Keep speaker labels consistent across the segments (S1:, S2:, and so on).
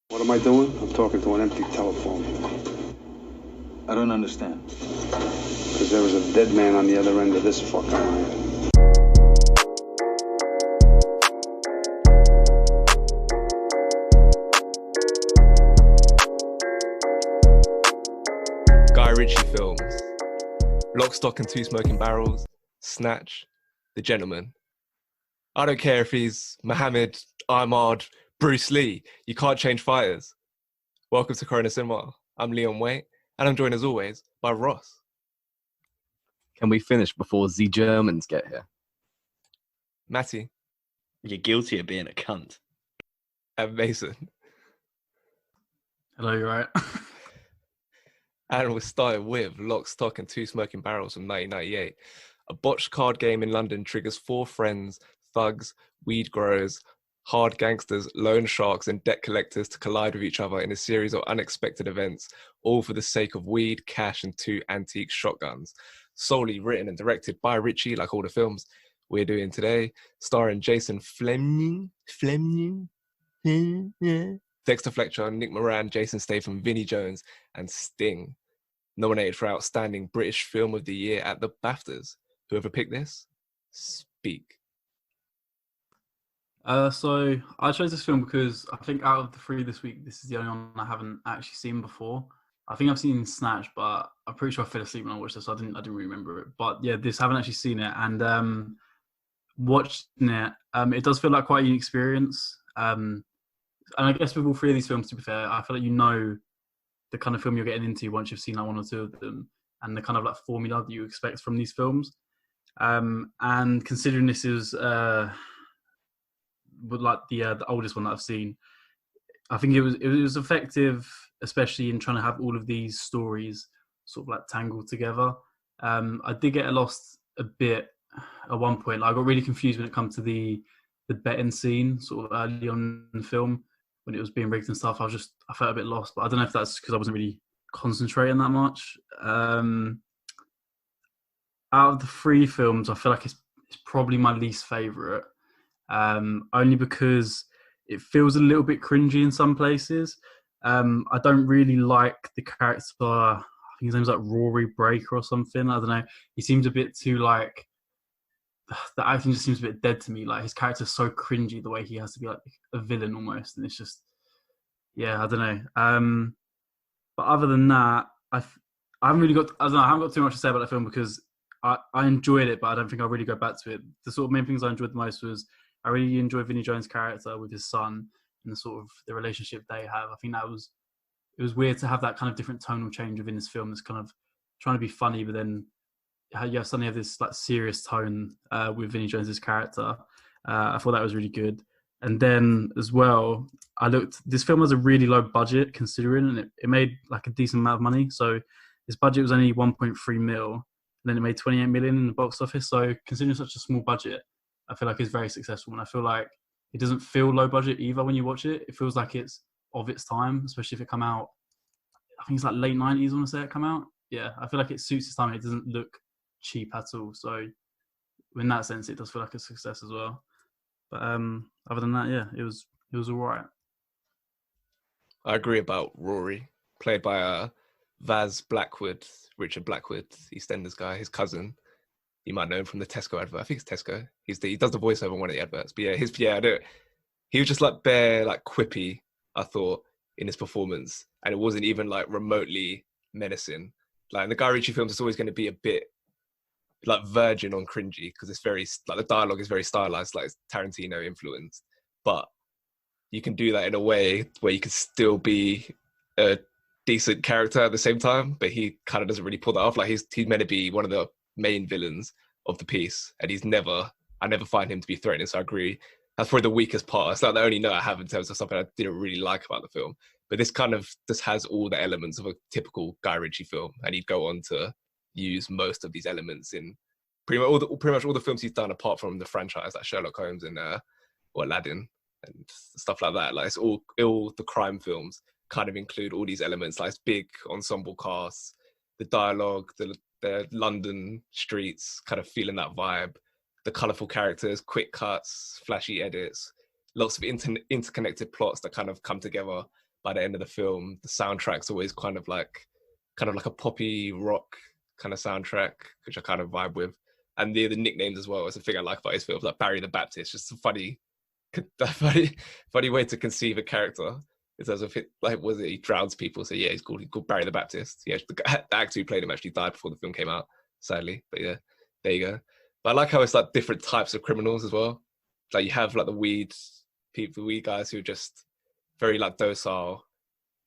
S1: What am I doing? I'm talking to an empty telephone.
S2: I don't understand.
S1: Because there was a dead man on the other end of this fucking line.
S3: Guy Ritchie films, Lock, Stock and Two Smoking Barrels, Snatch, The Gentleman. I don't care if he's Muhammad, Ahmad, Bruce Lee. You can't change fighters. Welcome to Corona Cinema. I'm Leon Waite, and I'm joined as always by Ross.
S4: Can we finish before the Germans get here?
S3: Matty.
S5: You're guilty of being a cunt.
S3: And Mason.
S6: Hello, you right?
S3: And we're starting with Lock, Stock and Two Smoking Barrels from 1998. A botched card game in London triggers four friends, thugs, weed growers, hard gangsters, loan sharks and debt collectors to collide with each other in a series of unexpected events, all for the sake of weed, cash and two antique shotguns. Solely written and directed by Ritchie, like all the films we're doing today, starring Jason Fleming, Dexter Fletcher, Nick Moran, Jason Statham, Vinnie Jones, and Sting. Nominated for Outstanding British Film of the Year at the BAFTAs. Whoever picked this, speak.
S6: So I chose this film because I think out of the three this week, this is the only one I haven't actually seen before. I think I've seen Snatch, but I'm pretty sure I fell asleep when I watched this, so I didn't really remember it. But yeah, this I haven't actually seen it, and watching it, it does feel like quite a unique experience. And I guess with all three of these films, to be fair, I feel like you know the kind of film you're getting into once you've seen like one or two of them, and the kind of like formula that you expect from these films. And considering this is like the oldest one that I've seen, I think it was effective, especially in trying to have all of these stories sort of like tangled together. I did get lost a bit at one point. Like, I got really confused when it comes to the betting scene sort of early on in the film when it was being rigged and stuff. I felt a bit lost, but I don't know if that's because I wasn't really concentrating that much. Out of the three films, I feel like it's probably my least favourite, only because it feels a little bit cringy in some places. I don't really like the character. I think his name's like Rory Breaker or something. I don't know. He seems a bit too like, the acting just seems a bit dead to me. Like, his character's so cringy, the way he has to be like a villain almost, and it's just, yeah, I don't know. But other than that, I haven't got too much to say about that film because I enjoyed it, but I don't think I'll really go back to it. The sort of main things I enjoyed the most was I really enjoyed Vinnie Jones' character with his son and the sort of the relationship they have. I think it was weird to have that kind of different tonal change within this film. That's kind of trying to be funny, but then you suddenly have this like serious tone with Vinnie Jones's character. I thought that was really good. And then as well, this film has a really low budget considering, and it made like a decent amount of money. So this budget was only 1.3 mil, and then it made 28 million in the box office. So considering such a small budget, I feel like it's very successful. And I feel like it doesn't feel low budget either when you watch it. It feels like it's of its time, especially if it come out, I think it's like late 90s, I want to say it come out. Yeah, I feel like it suits its time. It doesn't look cheap at all. So in that sense, it does feel like a success as well. But other than that, yeah, it was all right.
S3: I agree about Rory, played by Vaz Blackwood, Richard Blackwood, EastEnders guy, his cousin. You might know him from the Tesco advert. I think it's Tesco. He does the voiceover on one of the adverts. But yeah, I know. He was just like bare, like quippy, I thought, in his performance. And it wasn't even like remotely menacing. Like in the Guy Ritchie films, it's always going to be a bit like verging on cringy because it's very, like the dialogue is very stylized, like it's Tarantino influenced. But you can do that in a way where you can still be a decent character at the same time, but he kind of doesn't really pull that off. Like he's meant to be one of the main villains of the piece, and I never find him to be threatening. So I agree. That's probably the weakest part. It's like the only note I have in terms of something I didn't really like about the film. But this kind of just has all the elements of a typical Guy Ritchie film, and he'd go on to use most of these elements in pretty much all the films he's done, apart from the franchise like Sherlock Holmes and or Aladdin and stuff like that. Like it's all the crime films kind of include all these elements, like it's big ensemble casts, the dialogue, the London streets, kind of feeling that vibe, the colourful characters, quick cuts, flashy edits, lots of interconnected plots that kind of come together by the end of the film, the soundtrack's always kind of like a poppy rock kind of soundtrack, which I kind of vibe with. And the nicknames as well is a thing I like about his films, like Barry the Baptist, just a funny way to conceive a character. It's as if it, like, was it he drowns people? So yeah, he's called Barry the Baptist. Yeah, the actor who played him actually died before the film came out, sadly. But yeah, there you go. But I like how it's like different types of criminals as well. Like you have like the weed guys who are just very like docile,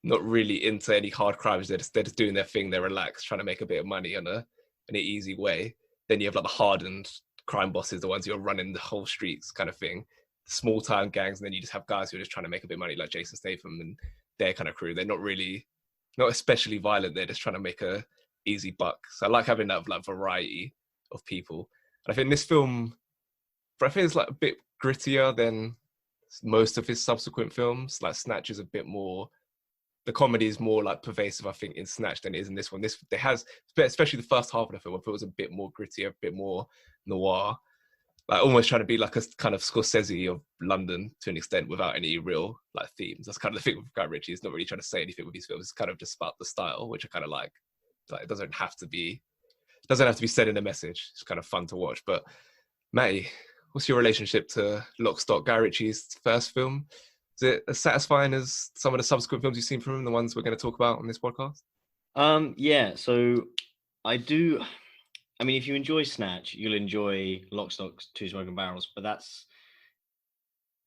S3: not really into any hard crimes. They're just doing their thing. They're relaxed, trying to make a bit of money in an easy way. Then you have like the hardened crime bosses, the ones who are running the whole streets kind of thing. Small town gangs, and then you just have guys who are just trying to make a bit of money, like Jason Statham and their kind of crew. They're not especially violent. They're just trying to make a easy buck. So I like having that like variety of people. And I think this film, I think it's like a bit grittier than most of his subsequent films. Like Snatch is a bit more, the comedy is more like pervasive, I think, in Snatch than it is in this one. There has, especially the first half of the film, I thought it was a bit more grittier, a bit more noir. Like almost trying to be like a kind of Scorsese of London to an extent without any real like themes. That's kind of the thing with Guy Ritchie. He's not really trying to say anything with his films. It's kind of just about the style, which I kind of like. Like it doesn't have to be said in a message. It's kind of fun to watch. But Matty, what's your relationship to Lock, Stock, Guy Ritchie's first film? Is it as satisfying as some of the subsequent films you've seen from him, the ones we're going to talk about on this podcast?
S5: Yeah, so I do. I mean, if you enjoy Snatch, you'll enjoy Lock, Stock, Two Smoking Barrels, but that's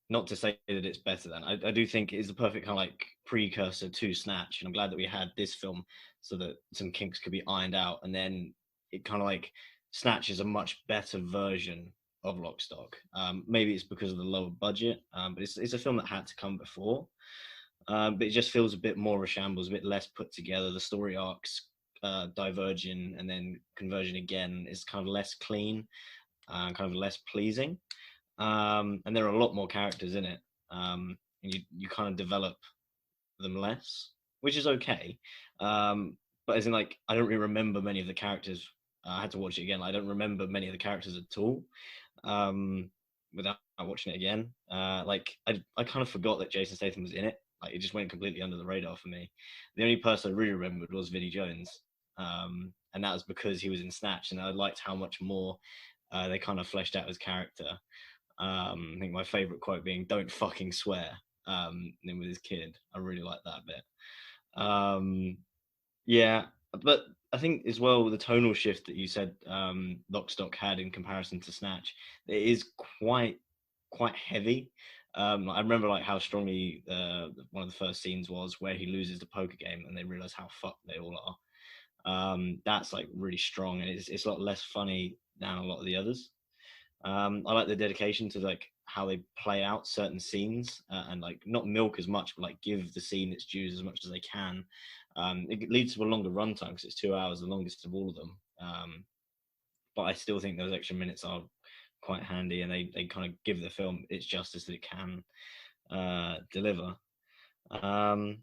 S5: not to say that it's better than. I do think it's the perfect kind of like precursor to Snatch, and I'm glad that we had this film so that some kinks could be ironed out, and then it kind of like Snatch is a much better version of Lock, Stock. Maybe it's because of the lower budget, but it's a film that had to come before. But it just feels a bit more of a shambles, a bit less put together. The story arcs diverging and then converging again is kind of less clean, kind of less pleasing. And there are a lot more characters in it. And you kind of develop them less, which is okay. But as in, like, I don't really remember many of the characters. I had to watch it again. I don't remember many of the characters at all without watching it again. Like, I kind of forgot that Jason Statham was in it. Like, it just went completely under the radar for me. The only person I really remembered was Vinnie Jones. And that was because he was in Snatch, and I liked how much more they kind of fleshed out his character. I think my favorite quote being "Don't fucking swear," and then with his kid, I really like that bit. Yeah, but I think as well the tonal shift that you said Lock, Stock had in comparison to Snatch, it is quite heavy. I remember like how strongly one of the first scenes was where he loses the poker game and they realize how fucked they all are. That's like really strong, and it's a lot less funny than a lot of the others. I like the dedication to like how they play out certain scenes and like not milk as much, but like give the scene its dues as much as they can. It leads to a longer runtime because it's 2 hours, the longest of all of them. But I still think those extra minutes are quite handy, and they kind of give the film its justice that it can deliver. And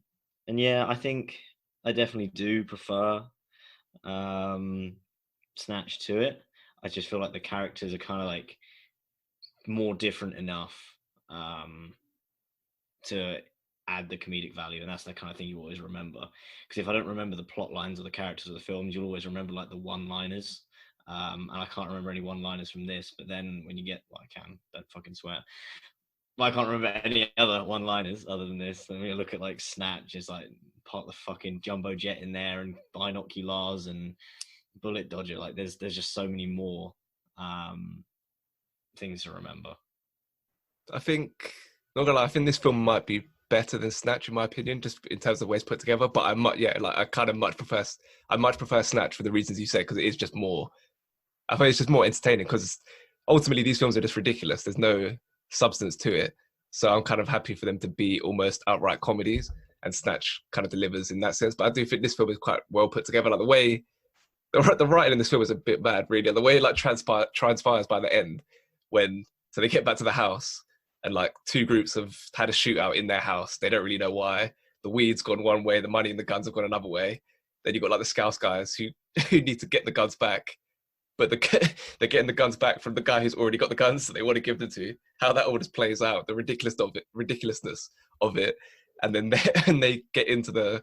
S5: yeah, I think I definitely do prefer Snatch to it. I just feel like the characters are kind of like more different enough to add the comedic value, and that's the kind of thing you always remember. Because if I don't remember the plot lines or the characters of the films, you'll always remember like the one-liners. And I can't remember any one-liners from this, but then when you get, well, I can, don't fucking swear. But I can't remember any other one-liners other than this. And when you look at like Snatch, it's like part of the fucking jumbo jet in there and binoculars and bullet dodger. Like there's just so many more things to remember.
S3: I think, not gonna lie, I think this film might be better than Snatch in my opinion, just in terms of the way it's put together. But I much prefer Snatch for the reasons you say, because it is just more. I think it's just more entertaining because ultimately these films are just ridiculous. There's no substance to it. So I'm kind of happy for them to be almost outright comedies, and Snatch kind of delivers in that sense. But I do think this film is quite well put together. Like the way the writing in this film is a bit bad, really. The way it like transpires by the end, so they get back to the house and like two groups have had a shootout in their house. They don't really know why. The weed's gone one way, the money and the guns have gone another way. Then you've got like the Scouse guys who need to get the guns back, but they're getting the guns back from the guy who's already got the guns, so they want to give them to. How that all just plays out, the ridiculousness of it and then they get into the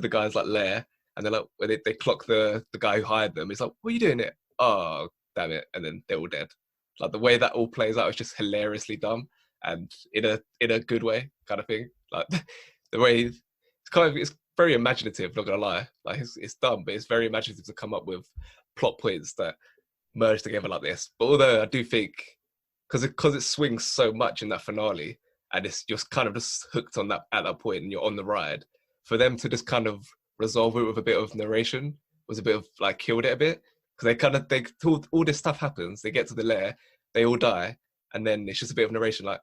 S3: guy's like lair, and they're like, when they clock the guy who hired them. It's like, what are you doing it? Oh, damn it! And then they're all dead. Like the way that all plays out is just hilariously dumb, and in a good way, kind of thing. Like the way it's very imaginative. Not gonna lie, like it's dumb, but it's very imaginative to come up with plot points that merge together like this. But although I do think, because it swings so much in that finale, and it's just kind of just hooked on that at that point, and you're on the ride. For them to just kind of resolve it with a bit of narration was a bit of like killed it a bit, because they all this stuff happens. They get to the lair, they all die, and then it's just a bit of narration like,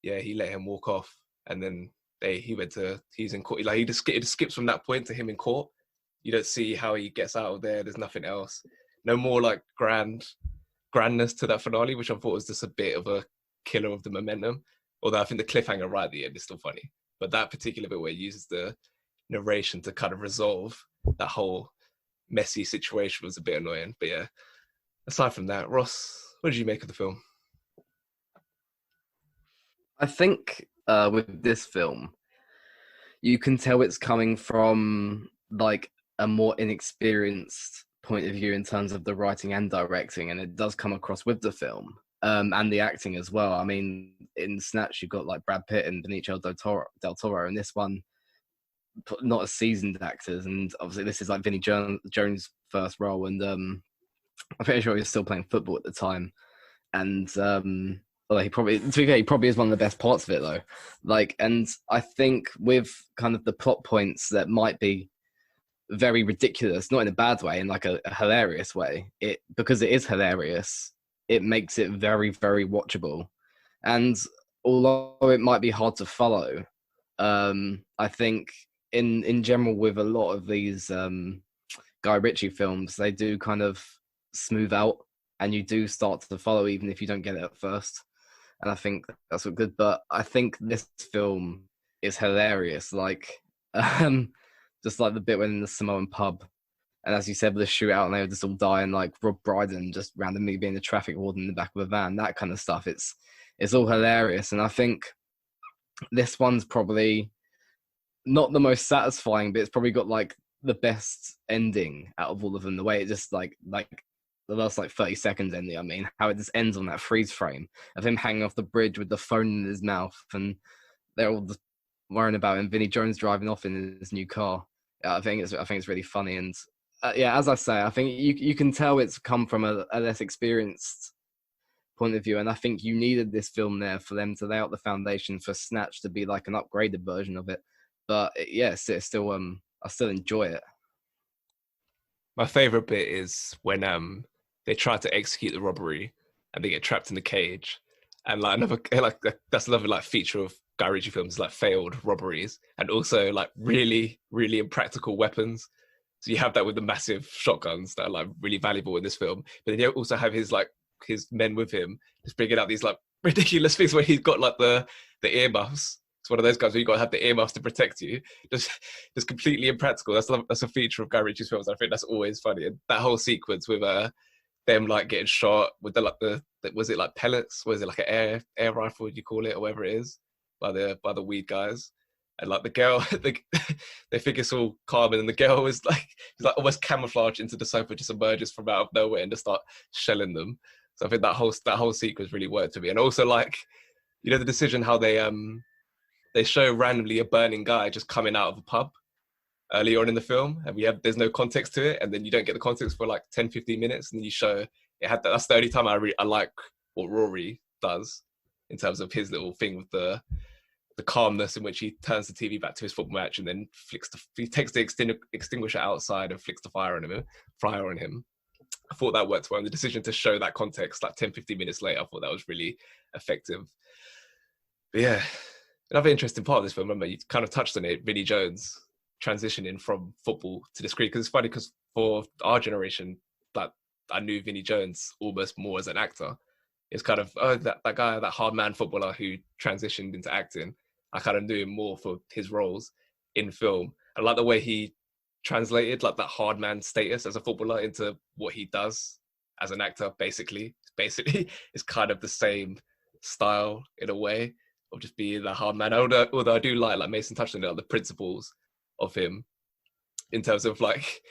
S3: yeah, he let him walk off, and then he's in court. Like it just skips from that point to him in court. You don't see how he gets out of there. There's nothing else. No more like grandness to that finale, which I thought was just a bit of a killer of the momentum. Although I think the cliffhanger right at the end is still funny. But that particular bit where he uses the narration to kind of resolve that whole messy situation was a bit annoying. But yeah, aside from that, Ross, what did you make of the film?
S4: I think with this film, you can tell it's coming from like a more inexperienced point of view in terms of the writing and directing, and it does come across with the film and the acting as well. I mean, in Snatch, you've got like Brad Pitt and Benicio del Toro, and this one, not as seasoned actors, and obviously this is like Vinnie Jones' first role, and I'm pretty sure he was still playing football at the time, and well, to be fair, he probably is one of the best parts of it though. Like, and I think with kind of the plot points that might be very ridiculous, not in a bad way, in like a hilarious way, because it is hilarious, it makes it very, very watchable. And although it might be hard to follow, I think in general with a lot of these Guy Ritchie films, they do kind of smooth out, and you do start to follow even if you don't get it at first. And I think that's what good. But I think this film is hilarious. Like, just like the bit when in the Samoan pub, and as you said, with the shootout, and they would just all die, and like Rob Brydon just randomly being the traffic warden in the back of a van, that kind of stuff. It's all hilarious. And I think this one's probably not the most satisfying, but it's probably got like the best ending out of all of them. The way it just like the last like 30 seconds ending, I mean, how it just ends on that freeze frame of him hanging off the bridge with the phone in his mouth, and they're all just worrying about him. Vinnie Jones driving off in his new car. Yeah, I think it's really funny, and yeah, as I say, I think you can tell it's come from a less experienced point of view, and I think you needed this film there for them to lay out the foundation for Snatch to be like an upgraded version of it. But yes, it's still I still enjoy it.
S3: My favorite bit is when they try to execute the robbery and they get trapped in the cage, and like another that's another like feature of Guy Ritchie films, like failed robberies, and also like really, really impractical weapons. So you have that with the massive shotguns that are like really valuable in this film, but then you also have his men with him just bringing out these like ridiculous things where he's got like the earmuffs. It's one of those guys where you got to have the earmuffs to protect you. Just completely impractical. That's a feature of Guy Ritchie's films. I think that's always funny. And that whole sequence with them like getting shot with the was it like pellets? Was it like an air rifle? Would you call it, or whatever it is, by the weed guys? And like the girl, they think it's all calm, and then the girl is like almost camouflaged into the sofa, just emerges from out of nowhere and just start shelling them. So I think that whole sequence really worked for me. And also like, you know, the decision how they show randomly a burning guy just coming out of a pub early on in the film, and there's no context to it, and then you don't get the context for like 10-15 minutes, and then you show it had that's the only time I like what Rory does in terms of his little thing with the calmness in which he turns the TV back to his football match, and then he takes the extinguisher outside and flicks the fire on him. I thought that worked well, and the decision to show that context like 10-15 minutes later, I thought that was really effective. But yeah, another interesting part of this film, remember, you kind of touched on it, Vinnie Jones transitioning from football to the screen, because it's funny, because for our generation, like, I knew Vinnie Jones almost more as an actor. It's kind of, that guy, that hard man footballer who transitioned into acting, I kind of knew him more for his roles in film. I like the way he translated like that hard man status as a footballer into what he does as an actor. Basically it's kind of the same style in a way, of just being that hard man. Although I do like Mason touched on it, like the principles of him in terms of like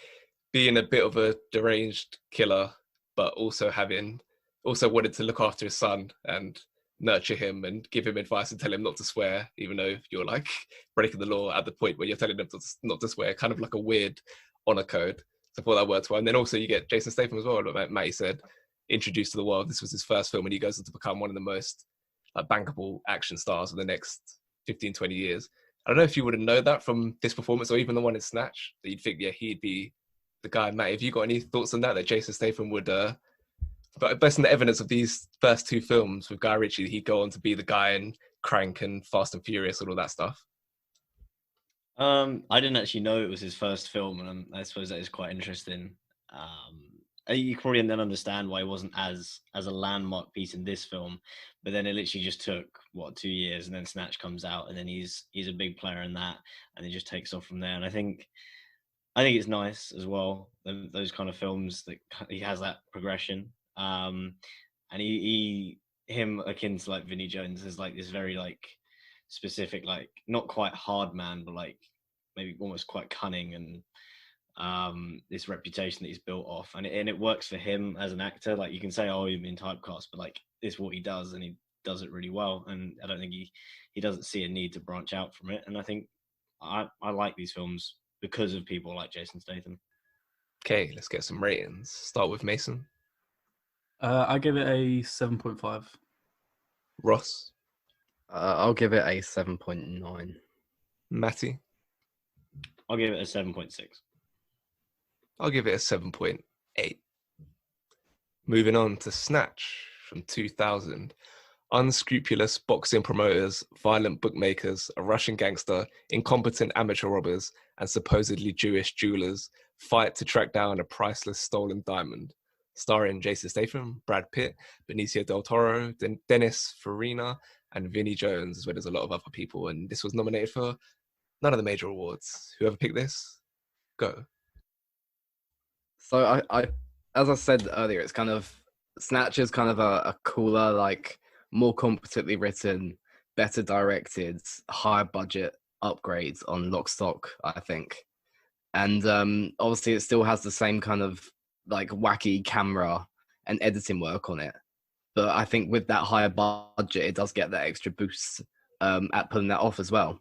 S3: being a bit of a deranged killer, but also wanted to look after his son and nurture him and give him advice and tell him not to swear, even though you're like breaking the law at the point where you're telling him not to swear, kind of like a weird honor code. So I thought that worked well. And then also you get Jason Statham as well, like Matty said, introduced to the world. This was his first film and he goes on to become one of the most bankable action stars of the next 15, 20 years. I don't know if you would have known that from this performance or even the one in Snatch, that you'd think, yeah, he'd be the guy. Matt, have you got any thoughts on that Jason Statham would, but based on the evidence of these first two films with Guy Ritchie, he'd go on to be the guy in Crank and Fast and Furious and all that stuff?
S5: I didn't actually know it was his first film, and I suppose that is quite interesting. You can probably then understand why it wasn't as a landmark piece in this film, but then it literally just took 2 years, and then Snatch comes out, and then he's a big player in that, and it just takes off from there. And I think it's nice as well, those kind of films that he has that progression. And him akin to like Vinnie Jones is like this very like specific, like not quite hard man, but like maybe almost quite cunning, and this reputation that he's built off, and it works for him as an actor. Like you can say, oh, you've been typecast, but like it's what he does, and he does it really well. And I don't think he doesn't see a need to branch out from it. And I think I like these films because of people like Jason Statham.
S3: Okay, let's get some ratings. Start with Mason.
S6: I give it a 7.5.
S3: Ross.
S4: I'll give it a 7.9.
S3: Matty.
S5: I'll give it a 7.6.
S3: I'll give it a 7.8. Moving on to Snatch from 2000. Unscrupulous boxing promoters, violent bookmakers, a Russian gangster, incompetent amateur robbers, and supposedly Jewish jewelers fight to track down a priceless stolen diamond. Starring Jason Statham, Brad Pitt, Benicio del Toro, Dennis Farina, and Vinnie Jones, as well as a lot of other people. And this was nominated for none of the major awards. Whoever picked this, go.
S4: So I as I said earlier, it's kind of Snatch is kind of a cooler, like more competently written, better directed, higher budget upgrade on Lock, Stock, I think. And obviously it still has the same kind of like wacky camera and editing work on it. But I think with that higher budget, it does get that extra boost at pulling that off as well.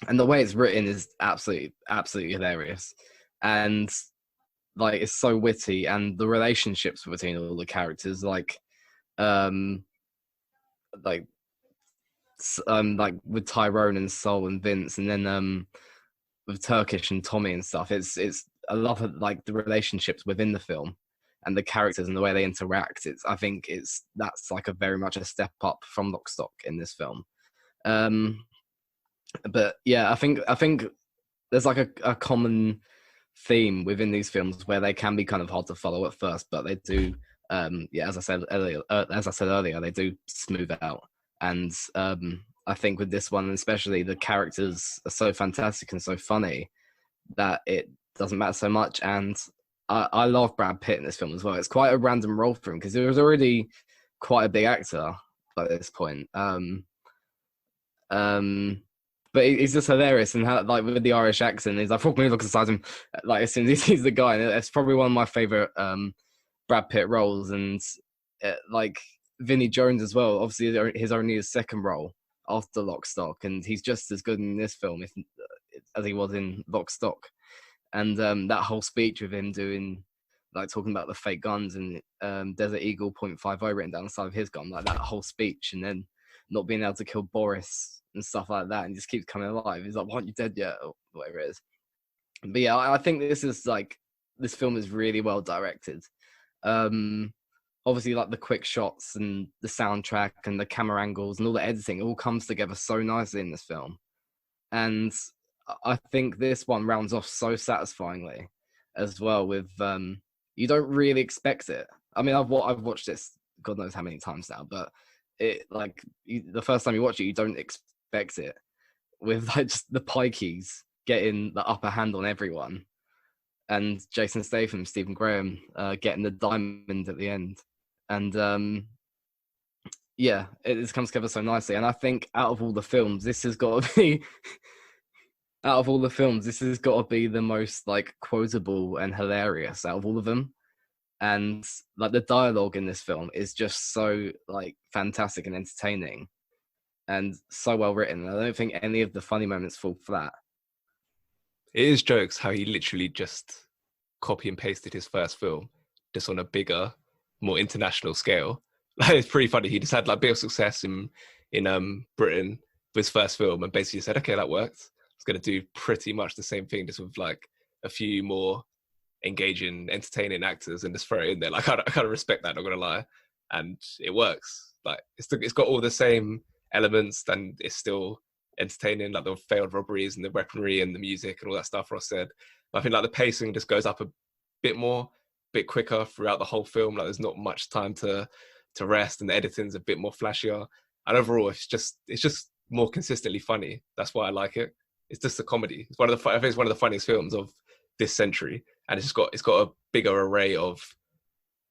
S4: And the way it's written is absolutely hilarious. And like it's so witty, and the relationships between all the characters, like with Tyrone and Sol and Vince, and then with Turkish and Tommy and stuff. It's I love like the relationships within the film and the characters and the way they interact. I think that's like a very much a step up from Lock, Stock in this film. But yeah, I think there's like a common theme within these films where they can be kind of hard to follow at first, but they do. As I said earlier, they do smooth out. And I think with this one, especially, the characters are so fantastic and so funny that it doesn't matter so much. And I love Brad Pitt in this film as well. It's quite a random role for him because he was already quite a big actor by this point. But he's just hilarious, and how, like with the Irish accent, he's like, "Fuck me, look aside him." Like as soon as he sees the guy, and it's probably one of my favorite Brad Pitt roles. And like Vinnie Jones as well. Obviously, his only his second role after Lock, Stock, and he's just as good in this film as he was in Lock, Stock. And that whole speech with him doing, like talking about the fake guns and Desert Eagle .50 written down the side of his gun, like that whole speech, and then not being able to kill Boris and stuff like that, and he just keeps coming alive. He's like, "Why aren't you dead yet?" or whatever it is. But yeah, I think this film is really well directed. Obviously, like the quick shots and the soundtrack and the camera angles and all the editing all comes together so nicely in this film. And I think this one rounds off so satisfyingly as well with you don't really expect it. I mean, I've watched this God knows how many times now, but the first time you watch it, you don't expect it, with like just the Pikeys getting the upper hand on everyone, and Jason Statham, Stephen Graham getting the diamond at the end. And yeah, it comes together so nicely. And I think out of all the films, this has got to be out of all the films, this has got to be the most like quotable and hilarious out of all of them. And like the dialogue in this film is just so like fantastic and entertaining and so well written. I don't think any of the funny moments fall flat.
S3: It is jokes how he literally just copy and pasted his first film just on a bigger, more international scale. Like, it's pretty funny. He just had like bit of success in Britain with his first film and basically said, okay, that worked. It's going to do pretty much the same thing, just with like a few more engaging, entertaining actors, and just throw it in there. Like, I kind of respect that, not gonna lie, and it works. Like, it's got all the same elements, and it's still entertaining, like the failed robberies and the weaponry and the music and all that stuff Ross said. But I think like the pacing just goes up a bit more, bit quicker throughout the whole film. Like, there's not much time to rest, and the editing's a bit more flashier. And overall, it's just more consistently funny. That's why I like it. It's just a comedy. It's I think it's one of the funniest films of this century, and it's got a bigger array of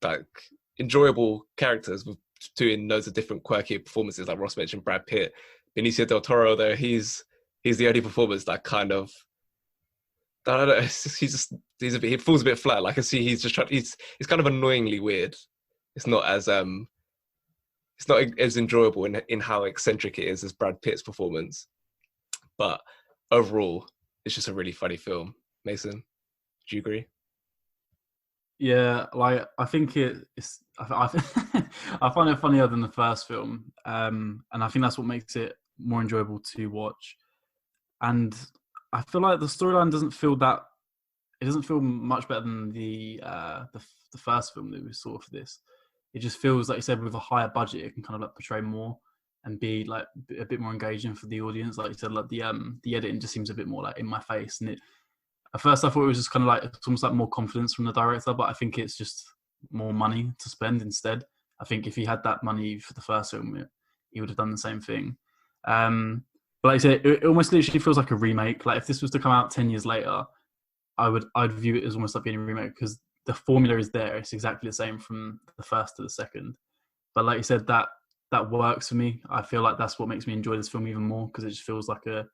S3: like enjoyable characters with doing loads of different quirky performances. Like Ross mentioned, Brad Pitt, Benicio del Toro. Though he's the only performance that kind of, I don't know. He falls a bit flat. Like, I see he's kind of annoyingly weird. It's not as enjoyable in how eccentric it is as Brad Pitt's performance. But overall, it's just a really funny film. Mason, do you agree?
S6: Yeah, like I think it's. I find it funnier than the first film, and I think that's what makes it more enjoyable to watch. And I feel like the storyline doesn't feel much better than the first film that we saw for this. It just feels, like you said, with a higher budget, it can kind of like portray more and be like a bit more engaging for the audience. Like you said, like the editing just seems a bit more like in my face, and at first I thought it was just kind of like, it's almost like more confidence from the director, but I think it's just more money to spend instead. I think if he had that money for the first film, he would have done the same thing. But like I said, it almost literally feels like a remake. Like, if this was to come out 10 years later, I'd view it as almost like being a remake, because the formula is there. It's exactly the same from the first to the second. But like you said, that works for me. I feel like that's what makes me enjoy this film even more, because it just feels like a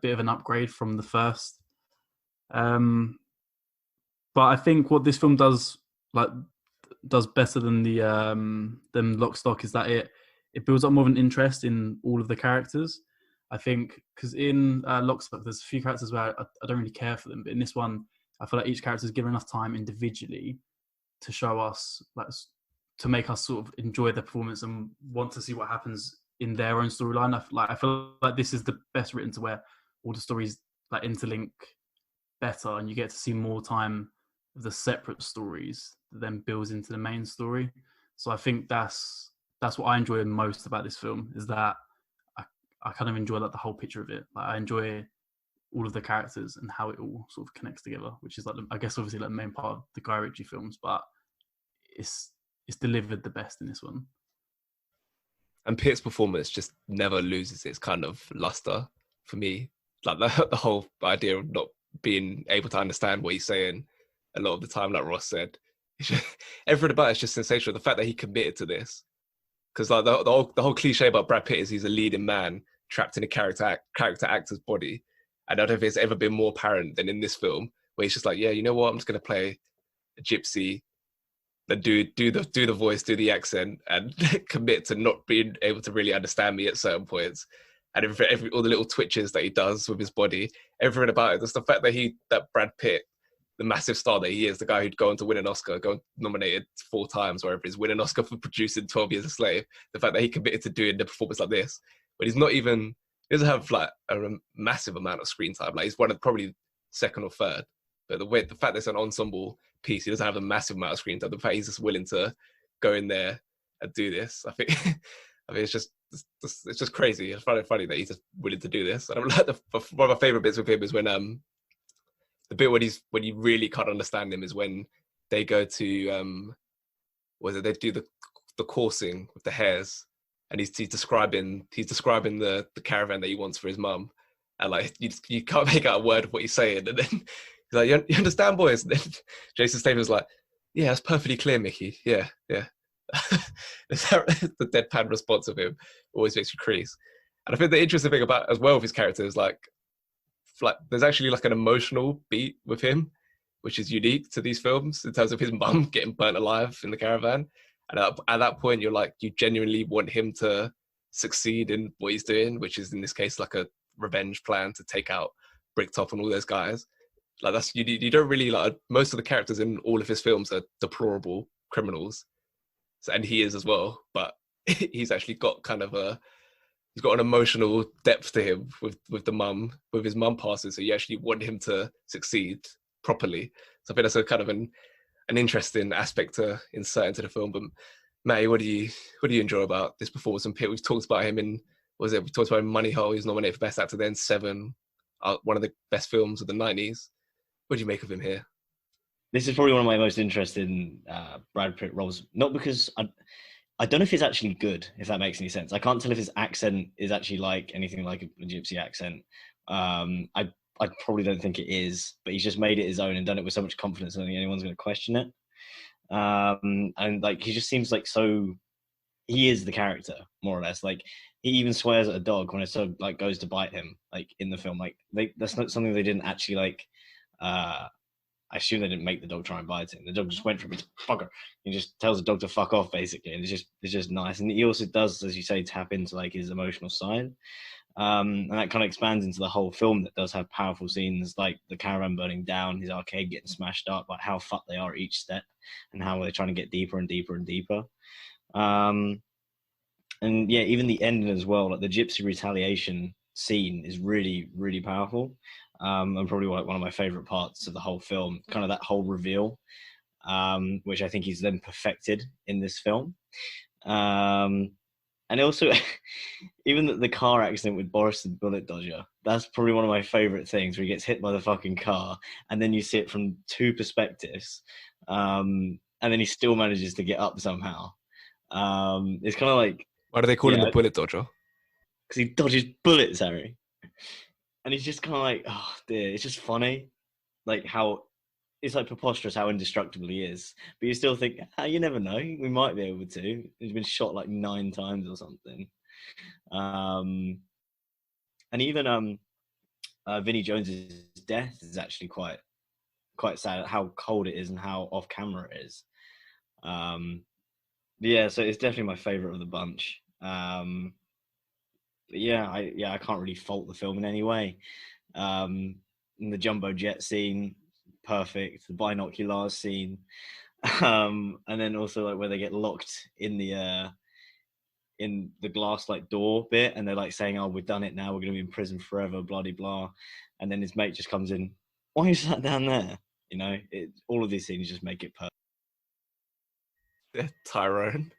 S6: bit of an upgrade from the first. But I think what this film does better than than Lock, Stock is that it builds up more of an interest in all of the characters. I think because in Lock, Stock, there's a few characters where I don't really care for them, but in this one, I feel like each character is given enough time individually to show us, like, to make us sort of enjoy their performance and want to see what happens in their own storyline. I feel like this is the best written, to where all the stories like interlink better, and you get to see more time of the separate stories that then builds into the main story. So I think that's what I enjoy most about this film, is that I kind of enjoy like the whole picture of it. Like, I enjoy all of the characters and how it all sort of connects together, which is like I guess obviously like the main part of the Guy Ritchie films, but it's delivered the best in this one.
S3: And Pitt's performance just never loses its kind of luster for me. Like the whole idea of not being able to understand what he's saying a lot of the time, like Ross said, everything about it's just sensational. The fact that he committed to this, because like the whole cliche about Brad Pitt is he's a leading man trapped in a character actor's body, and I don't know if it's ever been more apparent than in this film, where he's just like, yeah, you know what, I'm just gonna play a gypsy, and do the voice, do the accent, and commit to not being able to really understand me at certain points. And all the little twitches that he does with his body, everything about it. Just the fact that Brad Pitt, the massive star that he is, the guy who'd go on to win an Oscar, nominated 4 times, wherever it is, win an Oscar for producing 12 Years a Slave. The fact that he committed to doing the performance like this, but he doesn't have like a massive amount of screen time. Like, he's one of probably second or third. But the fact that it's an ensemble piece, he doesn't have a massive amount of screen time. The fact he's just willing to go in there and do this, I think it's just crazy. I find it funny that he's just willing to do this. And I'm like, one of my favorite bits with him is when the bit when you really can't understand him is when they go to they do the coursing with the hares, and he's describing the caravan that he wants for his mum, and like you can't make out a word of what he's saying, and then he's like, you understand, boys? And then Jason Statham's like, yeah, that's perfectly clear, Mickey. Yeah. The deadpan response of him always makes me crease. And I think the interesting thing about as well with his character is like there's actually like an emotional beat with him, which is unique to these films in terms of his mum getting burnt alive in the caravan. And at that point, you're like, you genuinely want him to succeed in what he's doing, which is in this case like a revenge plan to take out Bricktop and all those guys. Like that's you don't really like most of the characters in all of his films are deplorable criminals, so, and he is as well. But he's actually got kind of he's got an emotional depth to him with the mum, with his mum passing. So you actually want him to succeed properly. So I think that's a kind of an interesting aspect to insert into the film. But Matty, what do you enjoy about this performance? And we've talked about him in we talked about him in Money Hole. He was nominated for Best Actor then, Seven, one of the best films of the 90s. What do you make of him here?
S5: This is probably one of my most interesting Brad Pitt roles. Not because I don't know if it's actually good, if that makes any sense. I can't tell if his accent is actually like anything like a gypsy accent. I probably don't think it is, but he's just made it his own and done it with so much confidence. I don't think anyone's going to question it. And like he just seems like he is the character more or less. Like he even swears at a dog when it like goes to bite him, like in the film. Like that's not something they didn't actually like. I assume they didn't make the dog try and bite him. The dog just went for him, fucker. He just tells the dog to fuck off, basically. And it's just nice. And he also does, as you say, tap into like his emotional side. And that kind of expands into the whole film that does have powerful scenes like the caravan burning down, his arcade getting smashed up, like how fucked they are at each step and how they're trying to get deeper and deeper and deeper. And yeah, even the ending as well, like the gypsy retaliation scene is really, really powerful. And probably like one of my favorite parts of the whole film, kind of that whole reveal, which I think he's then perfected in this film. And also, even the car accident with Boris the Bullet Dodger, that's probably one of my favorite things, where he gets hit by the fucking car, and then you see it from two perspectives, and then he still manages to get up somehow. It's kind of like...
S3: Why do they call him the Bullet Dodger?
S5: Because he dodges bullets, Harry. And he's just kind of like, oh dear, it's just funny. Like how, it's like preposterous how indestructible he is. But you still think, you never know, we might be able to. He's been shot like 9 times or something. And even Vinnie Jones's death is actually quite sad, how cold it is and how off camera it is. Yeah, so it's definitely my favorite of the bunch. But I can't really fault the film in any way. And the jumbo jet scene, perfect. The binoculars scene, and then also like where they get locked in the glass like door bit, and they're like saying, "Oh, we've done it now. We're going to be in prison forever." Blah de blah. And then his mate just comes in. Why is that down there? You know, all of these things just make it perfect.
S3: Yeah, Tyrone.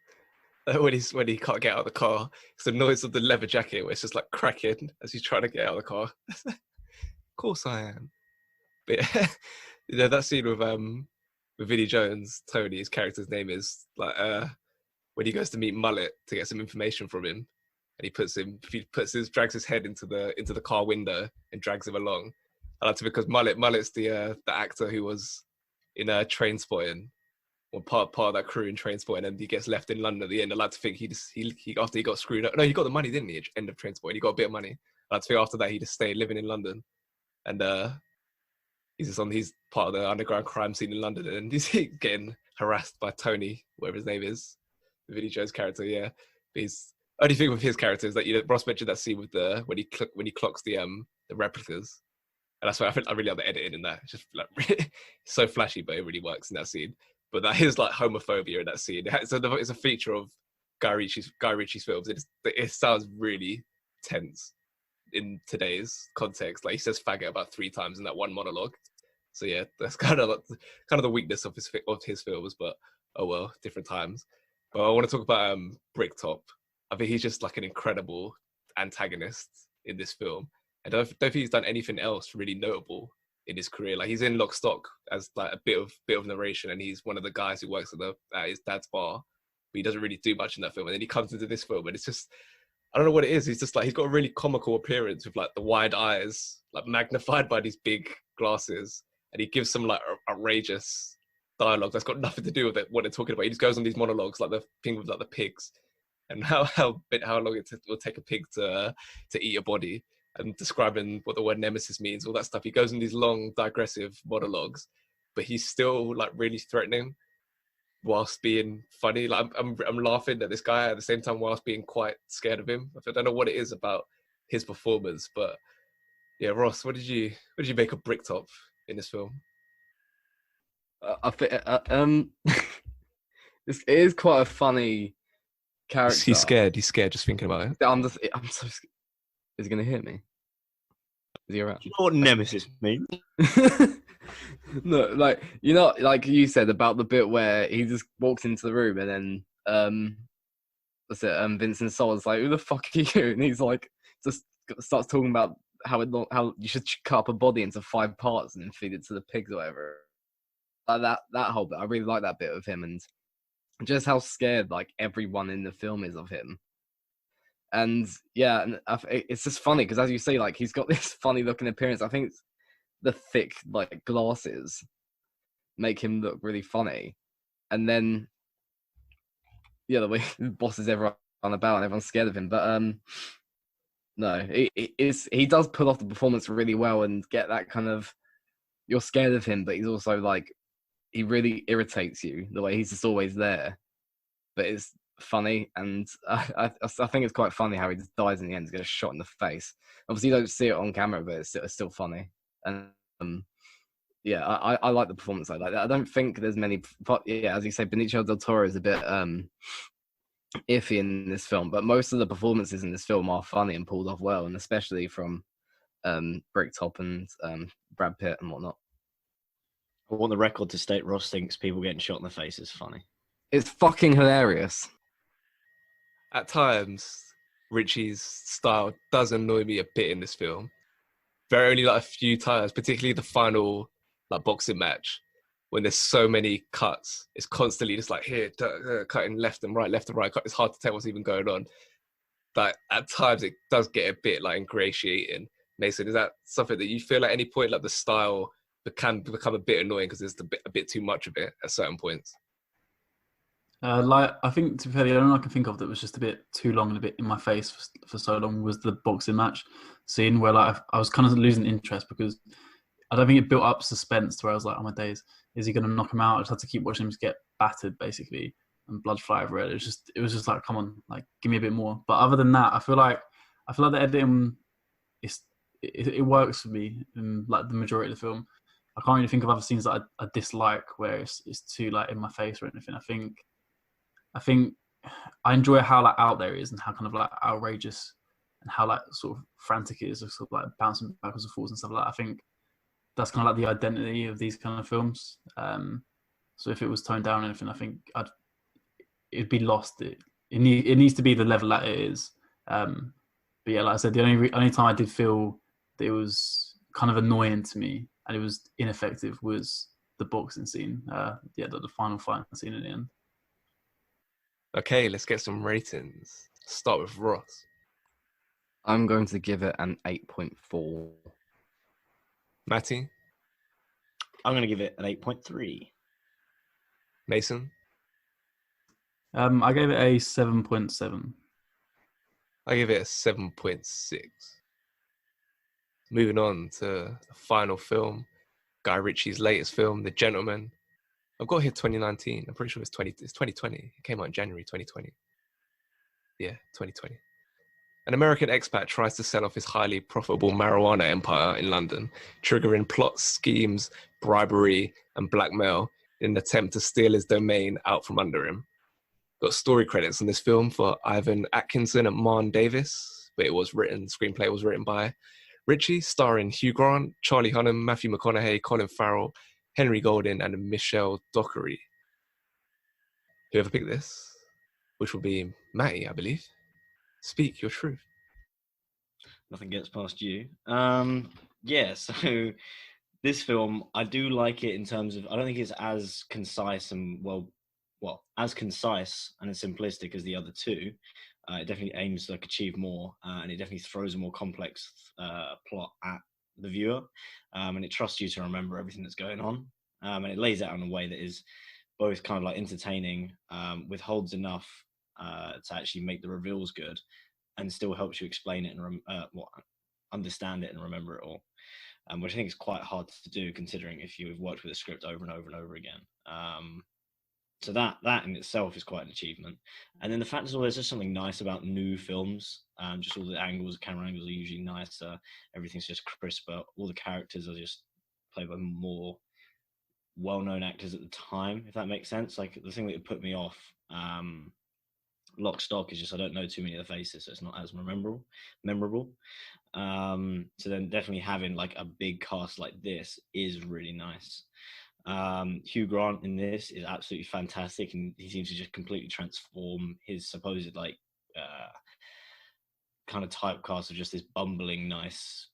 S3: When he can't get out of the car, it's the noise of the leather jacket where it's just like cracking as he's trying to get out of the car. Of course I am. But yeah, that scene with Vinnie Jones, Tony, his character's name is, like when he goes to meet Mullet to get some information from him, and drags his head into the car window and drags him along. I like to, because Mullet's the actor who was in Trainspotting, or part of that crew in Trainspotting, and he gets left in London at the end. I like to think he after he got screwed up. No, he got the money, didn't he? End of Trainspotting, he got a bit of money. I like to think after that he just stayed living in London, and he's part of the underground crime scene in London, and he's getting harassed by Tony, whatever his name is, Vinnie Jones' character. Yeah, but only thing with his character is that Ross mentioned that scene with when he clocks the replicas, and that's why I really like the editing in that. It's just like it's so flashy, but it really works in that scene. But that is like homophobia in that scene. It's a feature of Guy Ritchie's films. It sounds really tense in today's context. Like he says faggot about 3 times in that one monologue. So yeah, that's kind of the weakness of his films. But oh well, different times. But I want to talk about Bricktop. I think he's just like an incredible antagonist in this film. I don't think he's done anything else really notable in his career. Like he's in Lock, Stock as like a bit of narration, and he's one of the guys who works at his dad's bar, but he doesn't really do much in that film. And then he comes into this film, and it's just, I don't know what it is. He's just like, he's got a really comical appearance with like the wide eyes, like magnified by these big glasses, and he gives some like outrageous dialogue that's got nothing to do with it, what they're talking about. He just goes on these monologues, like the thing with like the pigs, and how long it will take a pig to eat a body, and describing what the word nemesis means, all that stuff. He goes in these long digressive monologues, but he's still like really threatening whilst being funny. Like I'm laughing at this guy at the same time whilst being quite scared of him. I don't know what it is about his performance, but yeah, Ross, what did you make of Bricktop in this film?
S4: I think it is quite a funny character.
S3: He's scared. He's scared just thinking about it.
S4: I'm so scared. Is he gonna hit me? Is he around?
S5: Do you know what nemesis means?
S4: No, like like you said about the bit where he just walks into the room and then what's it? Vincent Sol's like, "Who the fuck are you?" And he's like, just starts talking about how you should cut up a body into 5 parts and then feed it to the pigs or whatever. That whole bit, I really like that bit of him, and just how scared like everyone in the film is of him. And yeah, and it's just funny because, as you say, like he's got this funny looking appearance. I think it's the thick like glasses make him look really funny, and then yeah, the way he bosses everyone about and everyone's scared of him. But no, he does pull off the performance really well and get that kind of, you're scared of him, but he's also like, he really irritates you the way he's just always there. But it's funny, and I think it's quite funny how he just dies in the end, gets shot in the face. Obviously, you don't see it on camera, but it's still funny. And yeah, I like the performance like that. I don't think there's many. Yeah, as you say, Benicio del Toro is a bit iffy in this film, but most of the performances in this film are funny and pulled off well, and especially from Bricktop and Brad Pitt and whatnot.
S5: I want the record to state Ross thinks people getting shot in the face is funny.
S4: It's fucking hilarious.
S3: At times, Ritchie's style does annoy me a bit in this film. There are only like a few times, particularly the final like boxing match, when there's so many cuts. It's constantly just like here, cutting left and right. It's hard to tell what's even going on. But at times it does get a bit like ingratiating. Mason, is that something that you feel at any point like the style can become a bit annoying because there's a bit too much of it at certain points?
S6: Like I think, to be fair, the only one I can think of that was just a bit too long and a bit in my face for so long was the boxing match scene, where like I was kind of losing interest because I don't think it built up suspense to where I was like, oh my days, is he going to knock him out? I just had to keep watching him just get battered basically and blood fly everywhere. It was just like, come on, like give me a bit more. But other than that, I feel like the editing it works for me in like the majority of the film. I can't really think of other scenes that I dislike where it's too like in my face or anything. I think I enjoy how like out there it is and how kind of like outrageous and how like sort of frantic it is, sort of like bouncing backwards and forwards and stuff like that. I think that's kind of like the identity of these kind of films. So if it was toned down or anything, I think it'd be lost. It needs to be the level that it is. But yeah, like I said, the only time I did feel that it was kind of annoying to me and it was ineffective was the boxing scene. The final fight scene at the end.
S3: Okay, let's get some ratings. Start with Ross.
S4: I'm going to give it an 8.4.
S3: Matty?
S5: I'm going to give it an 8.3.
S3: Mason?
S6: I gave it a 7.7.
S3: I give it a 7.6. Moving on to the final film, Guy Ritchie's latest film, The Gentleman. I've got here 2019. I'm pretty sure it's 2020. It came out in January 2020. Yeah, 2020. An American expat tries to sell off his highly profitable marijuana empire in London, triggering plots, schemes, bribery, and blackmail in an attempt to steal his domain out from under him. Got story credits on this film for Ivan Atkinson and Marn Davis, but screenplay was written by Ritchie, starring Hugh Grant, Charlie Hunnam, Matthew McConaughey, Colin Farrell, Henry Golding, and Michelle Dockery. Whoever picked this, which will be Matty, I believe. Speak your truth.
S5: Nothing gets past you. Yeah, so this film, I do like it in terms of, I don't think it's as concise and as concise and as simplistic as the other two. It definitely aims to achieve more, and it definitely throws a more complex plot at the viewer, and it trusts you to remember everything that's going on. and it lays it out in a way that is both kind of like entertaining, withholds enough to actually make the reveals good, and still helps you explain it and understand it and remember it all, which I think is quite hard to do considering if you've worked with a script over and over and over again. So that in itself is quite an achievement. And then the fact is, there's just something nice about new films. Just all the angles, camera angles are usually nicer. Everything's just crisper. All the characters are just played by more well-known actors at the time, if that makes sense. Like the thing that would put me off Lock, Stock is just I don't know too many of the faces, so it's not as memorable. So then definitely having like a big cast like this is really nice. Hugh Grant in this is absolutely fantastic, and he seems to just completely transform his supposed like kind of typecast of just this bumbling nice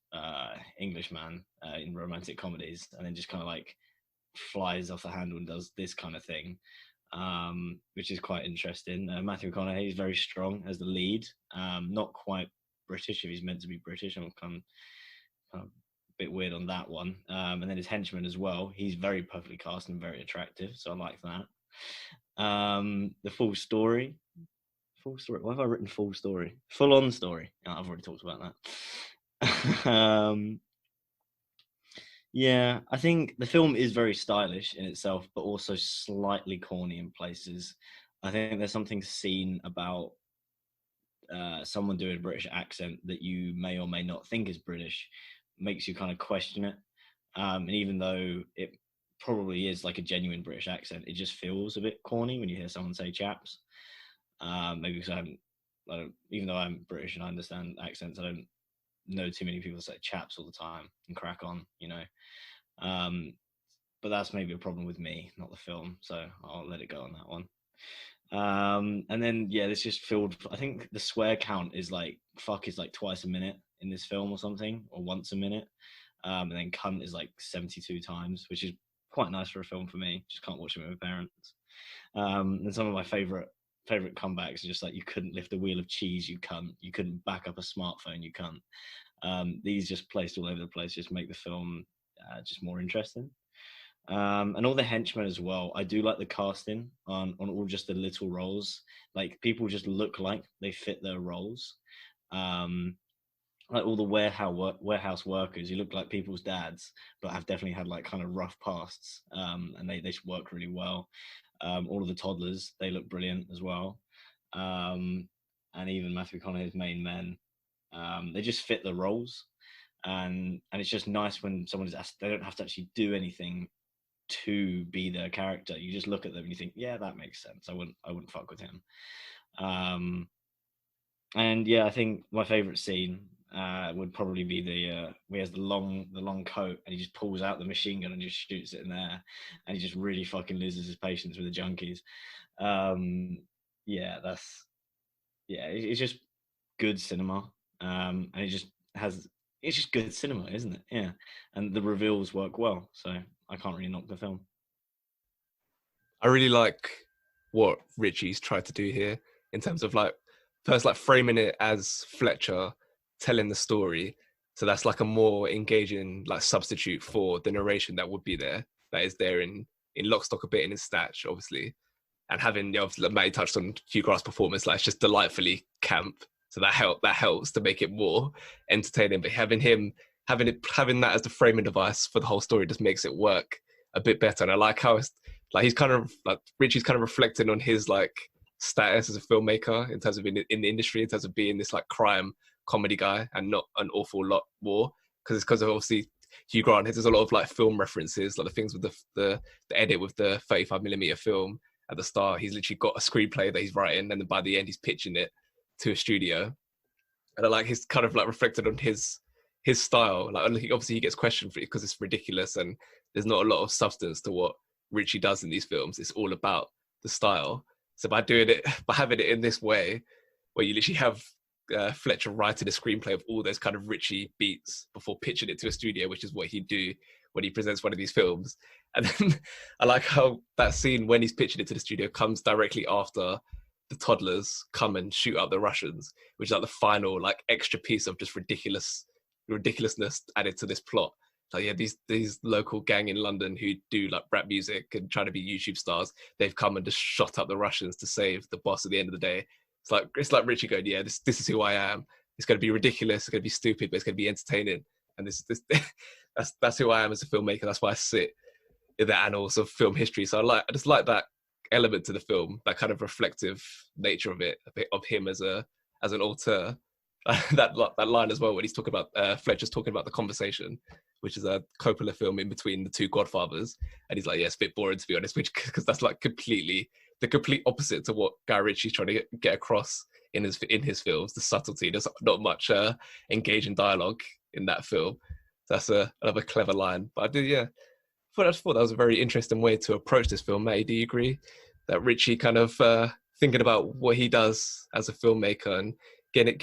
S5: Englishman in romantic comedies, and then just kind of like flies off the handle and does this kind of thing, which is quite interesting. Matthew McConaughey is very strong as the lead, not quite British if he's meant to be British. I'm kind of bit weird on that one. And then his henchman as well, he's very perfectly cast and very attractive, so I like that. The full story, why have I written full story? Full on story. Oh, I've already talked about that. Yeah, I think the film is very stylish in itself, but also slightly corny in places. I think there's something seen about someone doing a British accent that you may or may not think is British, makes you kind of question it. And even though it probably is like a genuine British accent, it just feels a bit corny when you hear someone say chaps. Maybe because I don't, even though I'm British and I understand accents, I don't know too many people say chaps all the time and crack on, you know. But that's maybe a problem with me, not the film. So I'll let it go on that one. And then, yeah, this just filled, I think the swear count is like, fuck is like twice a minute in this film or something, or once a minute. And then cunt is like 72 times, which is quite nice for a film for me. Just can't watch it with my parents. And some of my favorite comebacks are just like, you couldn't lift a wheel of cheese, you cunt. You couldn't back up a smartphone, you cunt. These just placed all over the place just make the film just more interesting. And all the henchmen as well. I do like the casting on all just the little roles. Like people just look like they fit their roles. Like all the warehouse workers, you look like people's dads, but have definitely had like kind of rough pasts. And they work really well. All of the toddlers, they look brilliant as well. And even Matthew McConaughey's main men, they just fit the roles. And it's just nice when someone is asked, they don't have to actually do anything to be their character. You just look at them and you think, yeah, that makes sense. I wouldn't fuck with him. And yeah, I think my favorite scene would probably be where he has the long coat and he just pulls out the machine gun and just shoots it in there, and he just really fucking loses his patience with the junkies. It's just good cinema, and it's just good cinema, isn't it? Yeah, and the reveals work well, so I can't really knock the film.
S3: I really like what Ritchie's tried to do here in terms of like first like framing it as Fletcher telling the story, so that's like a more engaging like substitute for the narration that would be there, that is there in Lock, Stock, a bit, and in Snatch, obviously. And having, you know, Matty touched on Hugh Grant's performance, like it's just delightfully camp, so that helps to make it more entertaining. But having that as the framing device for the whole story just makes it work a bit better. And I like how it's like he's kind of like Ritchie's kind of reflecting on his like status as a filmmaker in terms of in the industry, in terms of being this like crime comedy guy and not an awful lot more, because of obviously Hugh Grant. There's a lot of like film references, like the things with the edit with the 35mm film at the start. He's literally got a screenplay that he's writing, and then by the end he's pitching it to a studio. And I like he's kind of like reflected on his style. Like obviously he gets questioned for it because it's ridiculous and there's not a lot of substance to what Ritchie does in these films. It's all about the style. So by having it in this way, where you literally have Fletcher writing a screenplay of all those kind of Ritchie beats before pitching it to a studio, which is what he'd do when he presents one of these films. And then I like how that scene when he's pitching it to the studio comes directly after the toddlers come and shoot up the Russians, which is like the final like extra piece of just ridiculousness added to this plot. So yeah, these local gang in London who do like rap music and try to be YouTube stars, they've come and just shot up the Russians to save the boss at the end of the day. It's like Richie going, yeah, this is who I am. It's going to be ridiculous. It's going to be stupid, but it's going to be entertaining. And this that's who I am as a filmmaker. That's why I sit in the annals of film history. So I just like that element to the film, that kind of reflective nature of it, a bit of him as an auteur. that line as well when he's talking about Fletcher's talking about The Conversation, which is a Coppola film in between the two Godfathers, and he's like, yeah, it's a bit boring to be honest, which because that's like the complete opposite to what Guy Ritchie's trying to get across in his films. The subtlety, there's not much engaging dialogue in that film. So that's another clever line. But I thought that was a very interesting way to approach this film. May, do you agree that Ritchie kind of thinking about what he does as a filmmaker and getting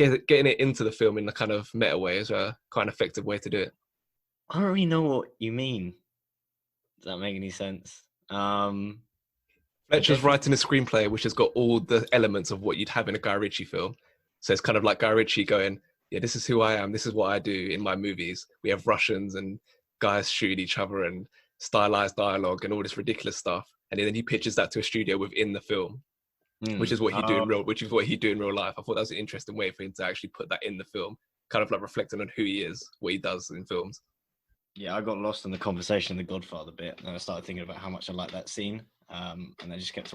S3: it into the film in a kind of meta way is a quite an effective way to do it?
S5: I don't really know what you mean. Does that make any sense?
S3: Fletcher's writing a screenplay which has got all the elements of what you'd have in a Guy Ritchie film. So it's kind of like Guy Ritchie going, yeah, this is who I am. This is what I do in my movies. We have Russians and guys shooting each other and stylized dialogue and all this ridiculous stuff. And then he pitches that to a studio within the film, which is what which is what he'd do in real life. I thought that was an interesting way for him to actually put that in the film, kind of like reflecting on who he is, what he does in films.
S5: Yeah, I got lost in the conversation of the Godfather bit, and I started thinking about how much I like that scene, and I just kept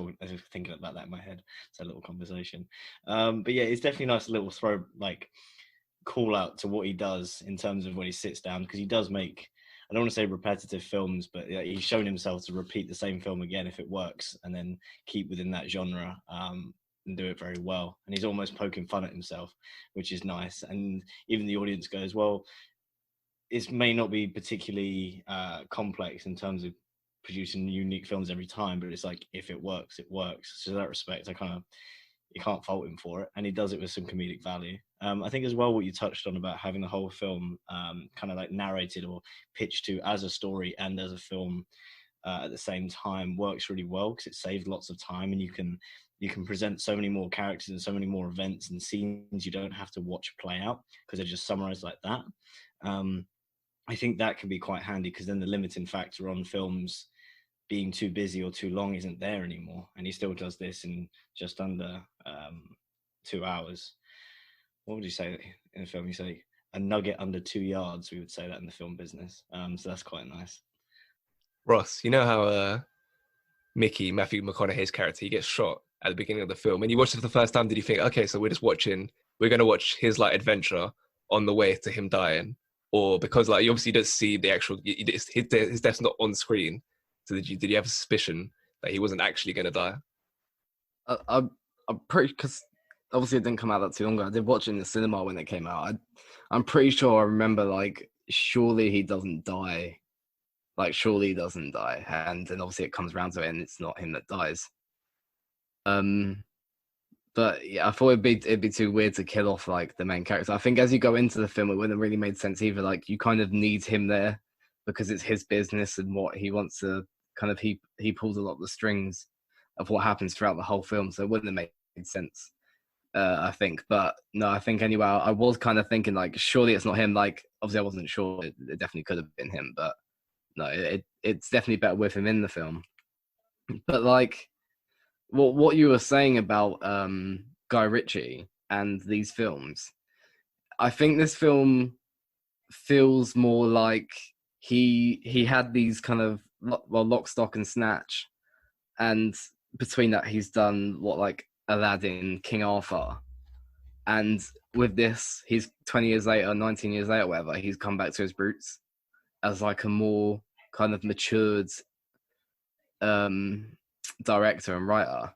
S5: thinking about that in my head. It's a little conversation, but yeah, it's definitely a nice little call out to what he does in terms of when he sits down, because he does make, I don't want to say repetitive films, but he's shown himself to repeat the same film again if it works, and then keep within that genre and do it very well. And he's almost poking fun at himself, which is nice. And even the audience goes, well, it may not be particularly complex in terms of producing unique films every time, but it's like, if it works, it works. So in that respect, you can't fault him for it, and he does it with some comedic value. I think as well what you touched on about having the whole film kind of like narrated or pitched to as a story and as a film at the same time works really well, because it saves lots of time, and you can present so many more characters and so many more events and scenes you don't have to watch play out, because they're just summarized like that. I think that can be quite handy, because then the limiting factor on films being too busy or too long isn't there anymore, and he still does this in just under 2 hours. What would you say in a film? You say a nugget under 2 yards. We would say that in the film business. So that's quite nice.
S3: Ross, you know how Matthew McConaughey's character, he gets shot at the beginning of the film, and you watched it for the first time. Did you think, okay, so we're going to watch his like adventure on the way to him dying? Or because like you obviously don't see the actual, his death's not on screen. So did you have a suspicion that he wasn't actually going to die?
S4: I'm pretty, because obviously it didn't come out that too long ago. I did watch it in the cinema when it came out. I'm pretty sure I remember like, surely he doesn't die. Like, surely he doesn't die. And then obviously it comes around to it and it's not him that dies. But yeah, I thought it'd be too weird to kill off like the main character. I think as you go into the film, it wouldn't really made sense either. Like, you kind of need him there because it's his business and what he wants to kind of, he pulls a lot of the strings of what happens throughout the whole film. So it wouldn't have made sense, I think. But no, I think anyway, I was kind of thinking like, surely it's not him. Like, obviously I wasn't sure. It definitely could have been him, but no, it's definitely better with him in the film. But like, what you were saying about Guy Ritchie and these films, I think this film feels more like he had these kind of, well, Lock, Stock and Snatch, and between that he's done like Aladdin, King Arthur, and with this he's 20 years later, 19 years later, whatever, he's come back to his roots as like a more kind of matured director and writer.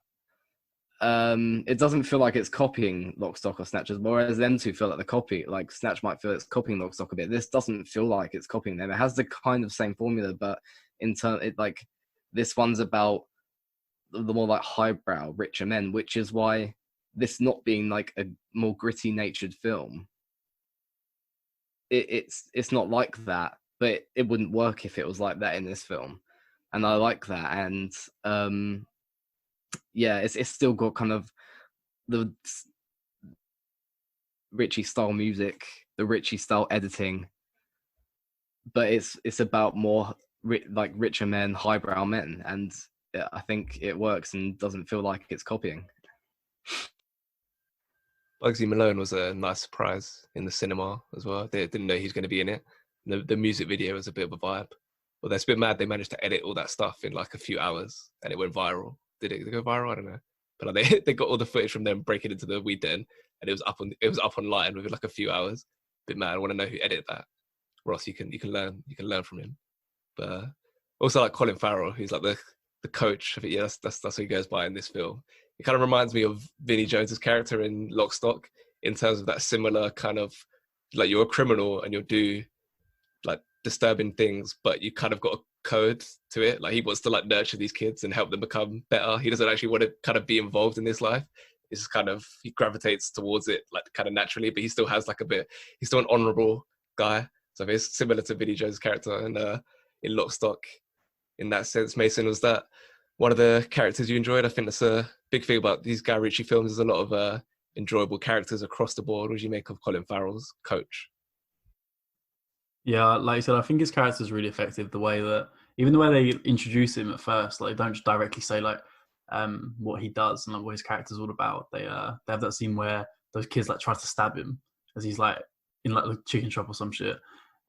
S4: It doesn't feel like it's copying Lock, Stock or Snatch, whereas them two feel like the copy. Like Snatch might feel it's copying Lock, Stock a bit. This doesn't feel like it's copying them. It has the kind of same formula, but in turn, like this one's about the more like highbrow, richer men, which is why this not being like a more gritty natured film, it's not like that. But it wouldn't work if it was like that in this film, and I like that. And yeah, it's still got kind of the Ritchie style music, the Ritchie style editing, but it's about more like richer men, highbrow men, and I think it works and doesn't feel like it's copying.
S3: Bugsy Malone was a nice surprise in the cinema as well. They didn't know he was going to be in it. The music video was a bit of a vibe. But that's a bit mad. They managed to edit all that stuff in like a few hours, and it went viral. Did it go viral? I don't know. But like they got all the footage from them breaking into the weed den, and it was up online within like a few hours. Bit mad. I want to know who edited that. Ross, you can learn from him. But also like Colin Farrell, who's like the coach. I think yeah, that's what he goes by in this film. It kind of reminds me of Vinnie Jones's character in Lock, Stock in terms of that similar kind of like you're a criminal and you'll do like disturbing things, but you kind of got a code to it. Like he wants to like nurture these kids and help them become better. He doesn't actually want to kind of be involved in this life. It's just kind of he gravitates towards it like kind of naturally, but he still has like he's still an honourable guy. So it's similar to Vinnie Jones's character in Lock, Stock. In that sense, Mason, was that one of the characters you enjoyed? I think that's a big thing about these Guy Ritchie films. There's a lot of enjoyable characters across the board. What do you make of Colin Farrell's coach?
S6: Yeah, like I said, I think his character is really effective. Even the way they introduce him at first, like they don't just directly say like what he does and like what his character's all about. They have that scene where those kids like try to stab him as he's like in like the chicken shop or some shit.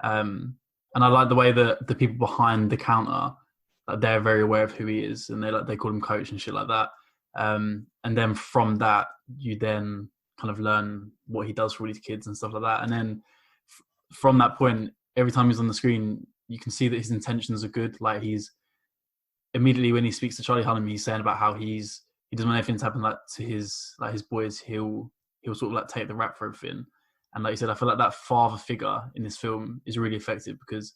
S6: And I like the way that the people behind the counter, like, they're very aware of who he is, and they call him coach and shit like that. And then from that, you then kind of learn what he does for all these kids and stuff like that. And then from that point, every time he's on the screen, you can see that his intentions are good. Like he's immediately when he speaks to Charlie Hunnam, he's saying about how he doesn't want anything to happen like to his boys. He'll sort of like take the rap for everything. And like you said, I feel like that father figure in this film is really effective because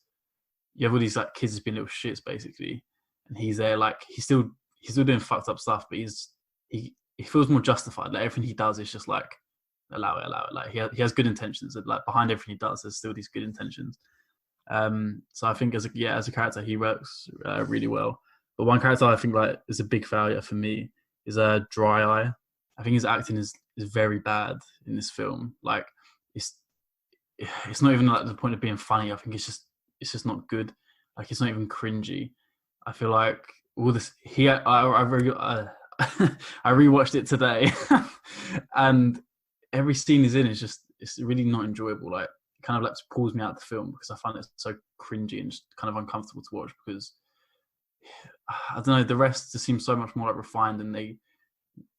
S6: you have all these like kids being little shits basically, and he's there like he's still doing fucked up stuff, but he feels more justified. Like everything he does is just like allow it. Like he has good intentions, and like behind everything he does, there's still these good intentions. So I think as a character, he works really well. But one character I think like is a big failure for me is Dry Eye. I think his acting is very bad in this film. Like it's not even like the point of being funny. I think it's just not good. Like it's not even cringy. I feel like all this. I rewatched it today, and every scene he's in is it's really not enjoyable. Like it kind of like pulls me out of the film because I find it so cringy and just kind of uncomfortable to watch because I don't know. The rest just seems so much more like refined and they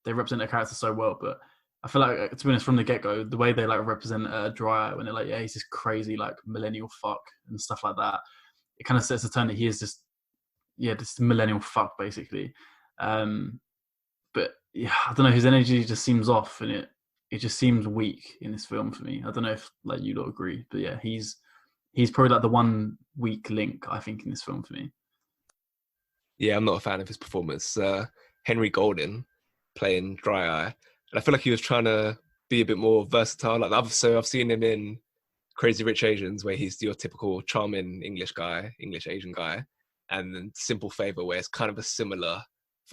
S6: represent their character so well, but. I feel like, to be honest, from the get-go, the way they like represent Dry Eye when they're like, yeah, he's this crazy like millennial fuck and stuff like that, it kind of sets the tone that he is just millennial fuck basically. But yeah, I don't know, his energy just seems off and it just seems weak in this film for me. I don't know if like you don't agree, but yeah, he's probably like the one weak link I think in this film for me.
S3: Yeah, I'm not a fan of his performance. Henry Golding playing Dry Eye. And I feel like he was trying to be a bit more versatile. Like I've seen him in Crazy Rich Asians, where he's your typical charming English Asian guy, and then Simple Favor, where it's kind of a similar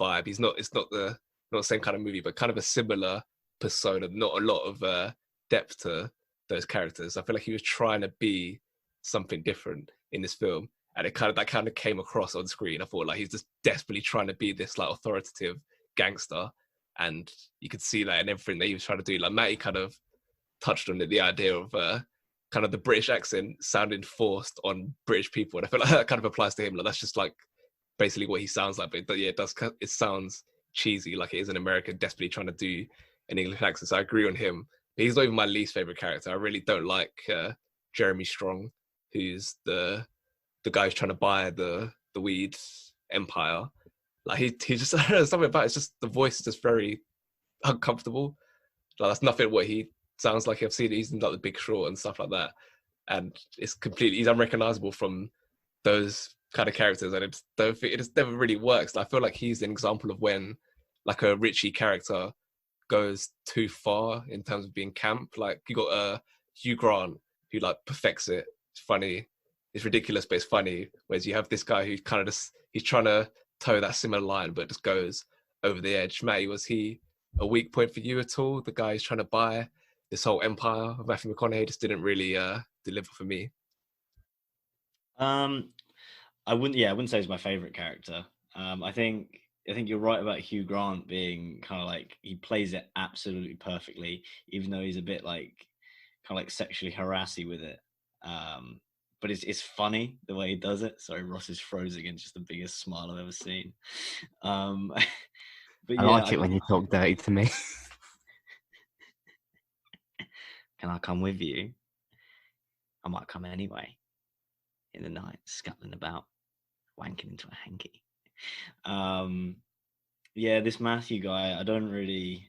S3: vibe. It's not the same kind of movie, but kind of a similar persona. Not a lot of depth to those characters. I feel like he was trying to be something different in this film, and that kind of came across on screen. I thought like he's just desperately trying to be this like authoritative gangster. And you could see that in everything that he was trying to do. Like Matty kind of touched on it, the idea of kind of the British accent sounding forced on British people. And I feel like that kind of applies to him. Like that's just like basically what he sounds like. But yeah, it sounds cheesy, like it is an American desperately trying to do an English accent. So I agree on him. But he's not even my least favorite character. I really don't like Jeremy Strong, who's the guy who's trying to buy the weed empire. Like he just something about it's just the voice is just very uncomfortable. Like that's nothing what he sounds like. I've seen he's in like The Big Short and stuff like that, and he's unrecognizable from those kind of characters. And I just don't think it just never really works. Like, I feel like he's an example of when like a Ritchie character goes too far in terms of being camp. Like you got Hugh Grant who like perfects it. It's funny, it's ridiculous, but it's funny. Whereas you have this guy who kind of just he's trying to toe that similar line, but just goes over the edge. Matty, was he a weak point for you at all? The guy who's trying to buy this whole empire of Matthew McConaughey just didn't really deliver for me.
S5: Um, I wouldn't. Yeah, I wouldn't say he's my favorite character. I think you're right about Hugh Grant being kind of like he plays it absolutely perfectly, even though he's a bit like kind of like sexually harassy with it. But it's funny the way he does it. Sorry, Ross is frozen and just the biggest smile I've ever seen. But
S4: I
S5: yeah,
S4: like it when you talk dirty to me.
S5: can I come with you? I might come anyway. In the night, scuttling about, wanking into a hanky. Yeah, this Matthew guy, I don't really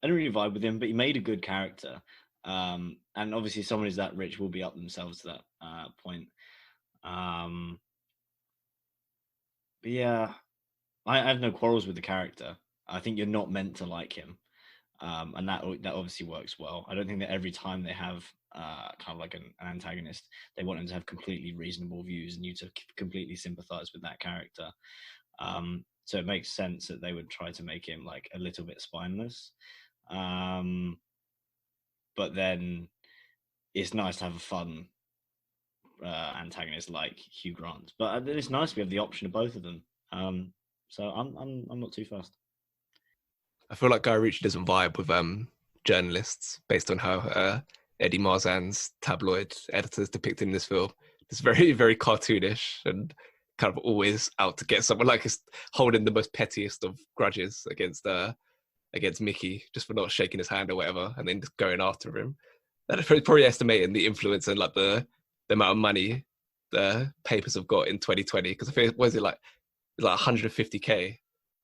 S5: vibe with him, but he made a good character. And obviously, someone who's that rich will be up themselves to that point. But yeah, I have no quarrels with the character. I think you're not meant to like him, and that obviously works well. I don't think that every time they have kind of like an antagonist, they want him to have completely reasonable views and you to completely sympathize with that character. So it makes sense that they would try to make him like a little bit spineless. But then it's nice to have a fun antagonist like Hugh Grant. But it's nice we have the option of both of them. So I'm not too fast.
S3: I feel like Guy Ritchie doesn't vibe with journalists based on how Eddie Marzan's tabloid editors depict him in this film. It's very, very cartoonish and kind of always out to get someone, like he's holding the most pettiest of grudges against Mickey just for not shaking his hand or whatever, and then just going after him. That's probably estimating the influence and like the amount of money the papers have got in 2020. Because I think was it like 150K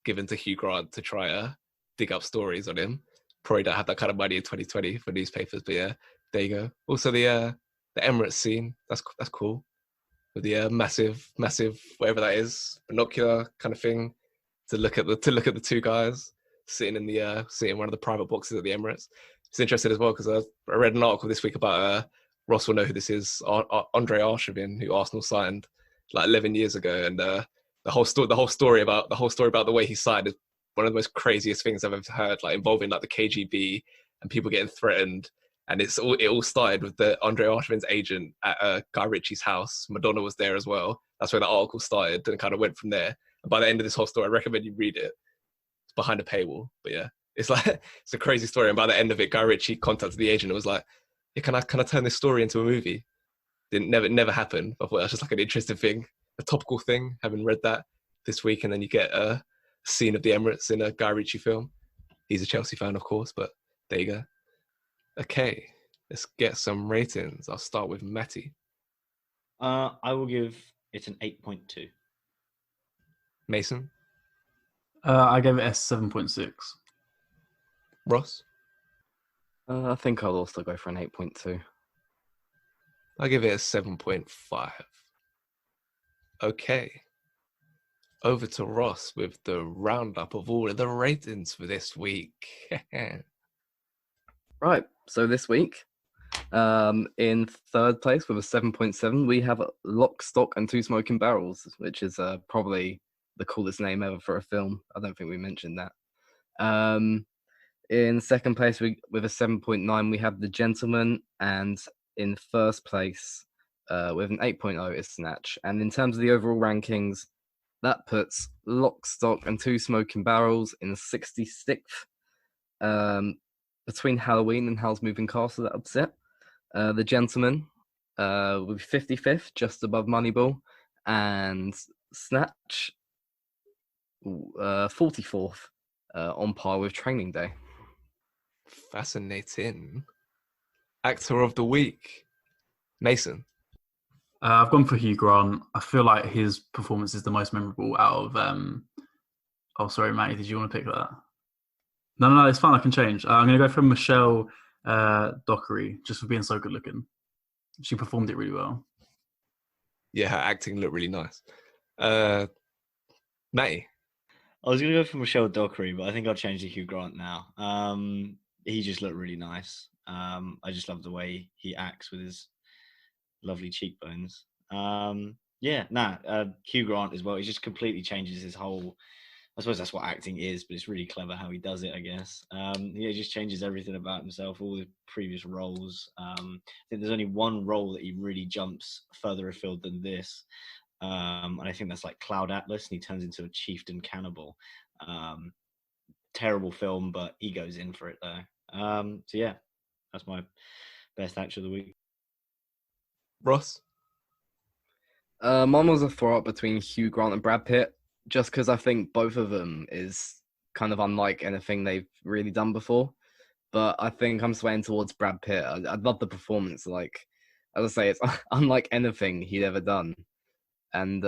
S3: given to Hugh Grant to try to dig up stories on him. Probably don't have that kind of money in 2020 for newspapers, but yeah, there you go. Also the Emirates scene, that's cool. With the massive whatever that is, binocular kind of thing to look at the two guys sitting in one of the private boxes at the Emirates. It's interesting as well because I read an article this week about Ross will know who this is, Andre Arshavin, who Arsenal signed like 11 years ago, and the whole story about the way he signed is one of the most craziest things I've ever heard, like involving like the KGB and people getting threatened. And it all started with the Andre Arshavin's agent at Guy Ritchie's house. Madonna was there as well. That's where the article started and kind of went from there. And by the end of this whole story, I recommend you read it. It's behind a paywall, but yeah, it's like it's a crazy story. And by the end of it, Guy Ritchie contacted the agent and was like, "Yeah, can I turn this story into a movie?" Never happened. I thought that's just like an interesting thing, a topical thing. Having read that this week, and then you get a scene of the Emirates in a Guy Ritchie film. He's a Chelsea fan, of course, but there you go. Okay, let's get some ratings. I'll start with Matty.
S5: I will give it an 8.2.
S3: Mason.
S6: I gave it a 7.6.
S3: Ross.
S4: I think I'll also go for an 8.2.
S3: I'll give it a 7.5. Okay. Over to Ross with the roundup of all of the ratings for this week.
S4: Right, so this week, in third place with a 7.7, we have Lock, Stock and Two Smoking Barrels, which is probably the coolest name ever for a film. I don't think we mentioned that. In second place with a 7.9, we have The Gentleman, and in first place with an 8.0 is Snatch. And in terms of the overall rankings, that puts Lock, Stock and Two Smoking Barrels in 66th. Between Halloween and Howl's Moving Castle, that upset. The Gentleman with 55th, just above Moneyball, and Snatch 44th, on par with Training Day.
S3: Fascinating. Actor of the week, Mason.
S6: I've gone for Hugh Grant. I feel like his performance is the most memorable out of. Oh, sorry, Matty. Did you want to pick that? No, it's fine. I can change. I'm going to go for Michelle Dockery, just for being so good looking. She performed it really well.
S3: Yeah, her acting looked really nice. Matty.
S5: I was going to go for Michelle Dockery, but I think I'll change to Hugh Grant now. He just looked really nice. I just love the way he acts with his lovely cheekbones. Hugh Grant as well. He just completely changes his whole I suppose that's what acting is, but it's really clever how he does it, I guess. Yeah, he just changes everything about himself, all the previous roles. I think there's only one role that he really jumps further afield than this. And I think that's like Cloud Atlas, and he turns into a chieftain cannibal. Terrible film, but he goes in for it though. So yeah, that's my best actor of the week.
S3: Ross?
S4: Mine was a throw up between Hugh Grant and Brad Pitt, just because I think both of them is kind of unlike anything they've really done before. But I think I'm swaying towards Brad Pitt. I love the performance. Like, as I say, it's unlike anything he'd ever done. And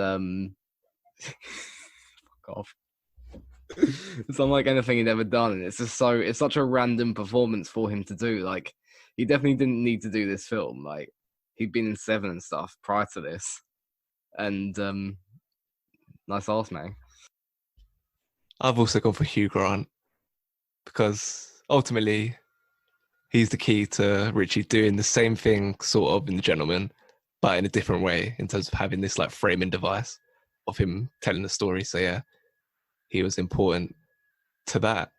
S4: fuck off. It's unlike anything he'd ever done, and it's such a random performance for him to do. Like, he definitely didn't need to do this film. Like, he'd been in Seven and stuff prior to this, and nice arse, man.
S3: I've also gone for Hugh Grant because ultimately he's the key to Ritchie doing the same thing sort of in The Gentleman, but in a different way in terms of having this like framing device of him telling the story. So yeah, he was important to that.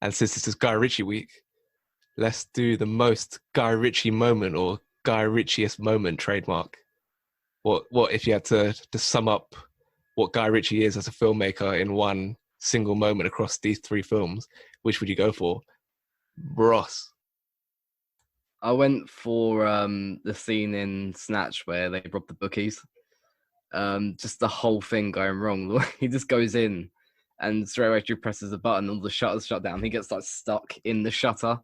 S3: And since this is Guy Ritchie week, let's do the most Guy Ritchie moment or Guy Ritchie-esque moment trademark. What if you had to sum up what Guy Ritchie is as a filmmaker in one single moment across these three films, which would you go for? Ross?
S4: I went for the scene in Snatch where they rob the bookies. Just the whole thing going wrong. He just goes in and straight away he presses the button, all the shutters shut down. He gets like stuck in the shutter,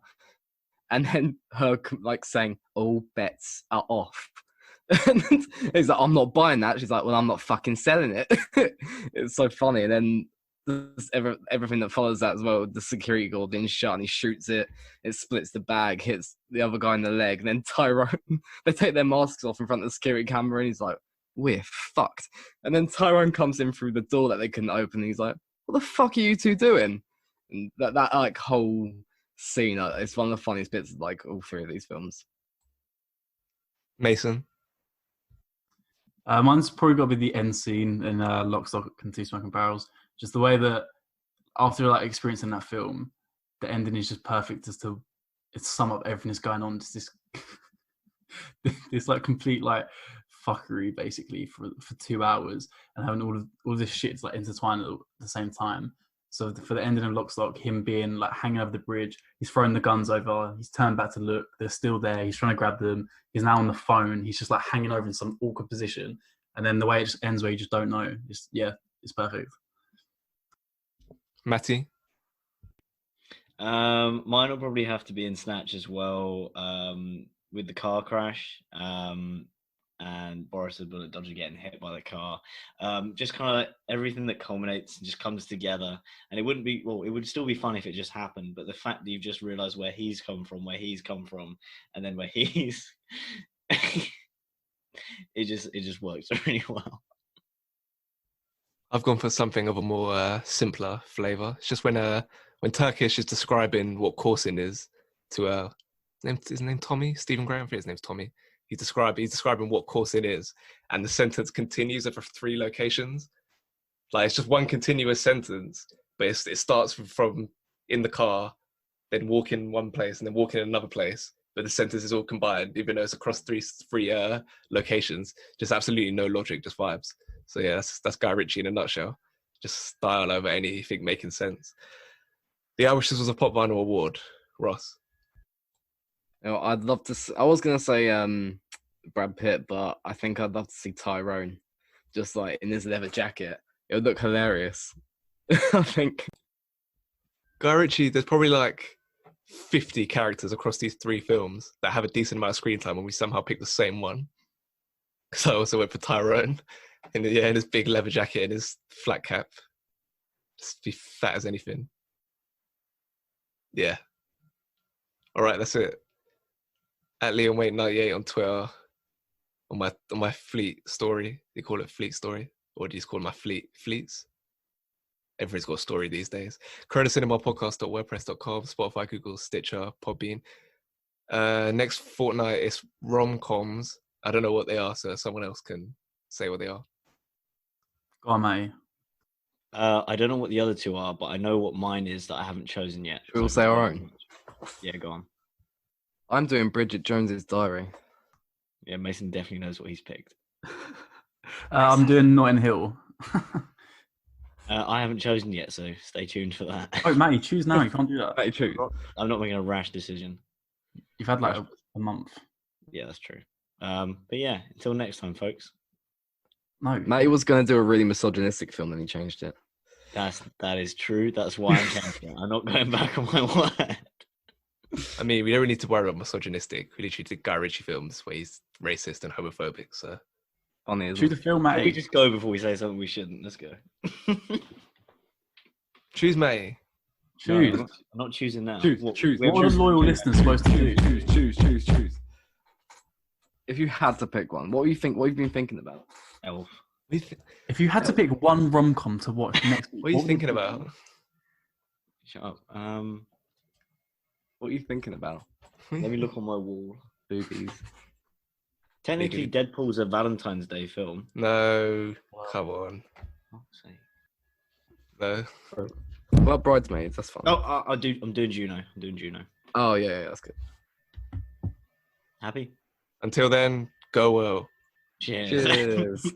S4: and then her like saying, "All bets are off." And he's like, "I'm not buying that." She's like, "Well, I'm not fucking selling it." It's so funny. And then everything that follows that as well. The security guard being shot and he shoots it. It splits the bag, hits the other guy in the leg. And then Tyrone, they take their masks off in front of the security camera, and he's like, "We're fucked." And then Tyrone comes in through the door that they couldn't open. And he's like, "What the fuck are you two doing?" And that like whole scene, it's one of the funniest bits of like all three of these films.
S3: Mason?
S6: Mine's probably got to be the end scene in Lock, Stock, and Two Smoking Barrels. Just the way that after like experiencing that film, the ending is just perfect as to sum up everything that's going on. It's this this like complete like fuckery basically for 2 hours, and having all this shit like intertwined at the same time. So for the ending of Lock, Stock, him being like hanging over the bridge, he's throwing the guns over, he's turned back to look, they're still there, he's trying to grab them, he's now on the phone, he's just like hanging over in some awkward position, and then the way it just ends where you just don't know, it's perfect.
S3: Matty?
S5: Mine will probably have to be in Snatch as well, with the car crash, and Boris's bullet dodger getting hit by the car. Just kind of like everything that culminates and just comes together. And it would still be fun if it just happened, but the fact that you've just realized where he's come from, and then where he's it just works really well.
S3: I've gone for something of a more simpler flavor. It's just when Turkish is describing what coursing is to his name Tommy? Stephen Graham? I think his name's Tommy. He's describing what coursing is, and the sentence continues over 3 locations. Like, it's just one continuous sentence, but it starts from in the car, then walking one place, and then walking in another place. But the sentence is all combined, even though it's across three locations. Just absolutely no logic, just vibes. So yeah, that's Guy Ritchie in a nutshell. Just style over anything making sense. I wish this was a Pop Vinyl Award. Ross?
S4: I'd love to. I was gonna say Brad Pitt, but I think I'd love to see Tyrone, just like in his leather jacket. It would look hilarious. I think.
S3: Guy Ritchie, there's probably like 50 characters across these 3 films that have a decent amount of screen time, and we somehow picked the same one. So I also went for Tyrone, in his big leather jacket and his flat cap, just be fat as anything. Yeah. All right, that's it. At Liam Wait 98 on Twitter, on my Fleet story. They call it Fleet story, or do you just call my Fleets? Everybody's got a story these days. CoronaCinemaPodcast.wordpress.com, Spotify, Google, Stitcher, Podbean. Next fortnight is rom-coms. I don't know what they are, so someone else can say what they are.
S6: Go on, mate.
S5: I don't know what the other two are, but I know what mine is that I haven't chosen yet.
S4: We all say our own.
S5: Yeah, go on.
S4: I'm doing Bridget Jones's Diary.
S5: Yeah, Mason definitely knows what he's picked.
S6: I'm doing Notting Hill.
S5: I haven't chosen yet, so stay tuned for that.
S6: Oh, Matty, choose now. You can't do that.
S4: Matty, choose.
S5: I'm not making a rash decision.
S6: You've had like a month.
S5: Yeah, that's true. But yeah, until next time, folks.
S6: No.
S4: Matty was going to do a really misogynistic film, and he changed it.
S5: That is true. That's why I'm canceling. I'm not going back on my word.
S3: I mean, we don't really need to worry about misogynistic. We literally did Guy Ritchie films where he's racist and homophobic. So
S4: Funny, isn't
S6: Choose
S4: it?
S6: the film,
S5: Can we
S6: Matty.
S5: just go before we say something we shouldn't? Let's go.
S3: choose May.
S6: Choose.
S5: I'm not choosing now.
S2: Choose.
S6: What
S2: Choose.
S6: are the loyal listeners supposed to do?
S2: Choose.
S4: If you had to pick one, what do you think? What have you been thinking about?
S5: Elf.
S6: If you had to pick one rom-com to watch next week,
S3: What are you
S6: would
S3: thinking
S6: it be?
S3: about?
S5: Shut up.
S4: What are you thinking about?
S5: Let me look on my wall.
S4: Boobies.
S5: Technically, Deadpool's a Valentine's Day film.
S3: No, come on.
S5: Fuck's sake.
S3: No.
S4: What about Bridesmaids? That's fine.
S5: Oh, I'm doing Juno. I'm doing Juno.
S4: Oh yeah, that's good.
S5: Happy?
S3: Until then, go well.
S5: Cheers.
S4: Cheers.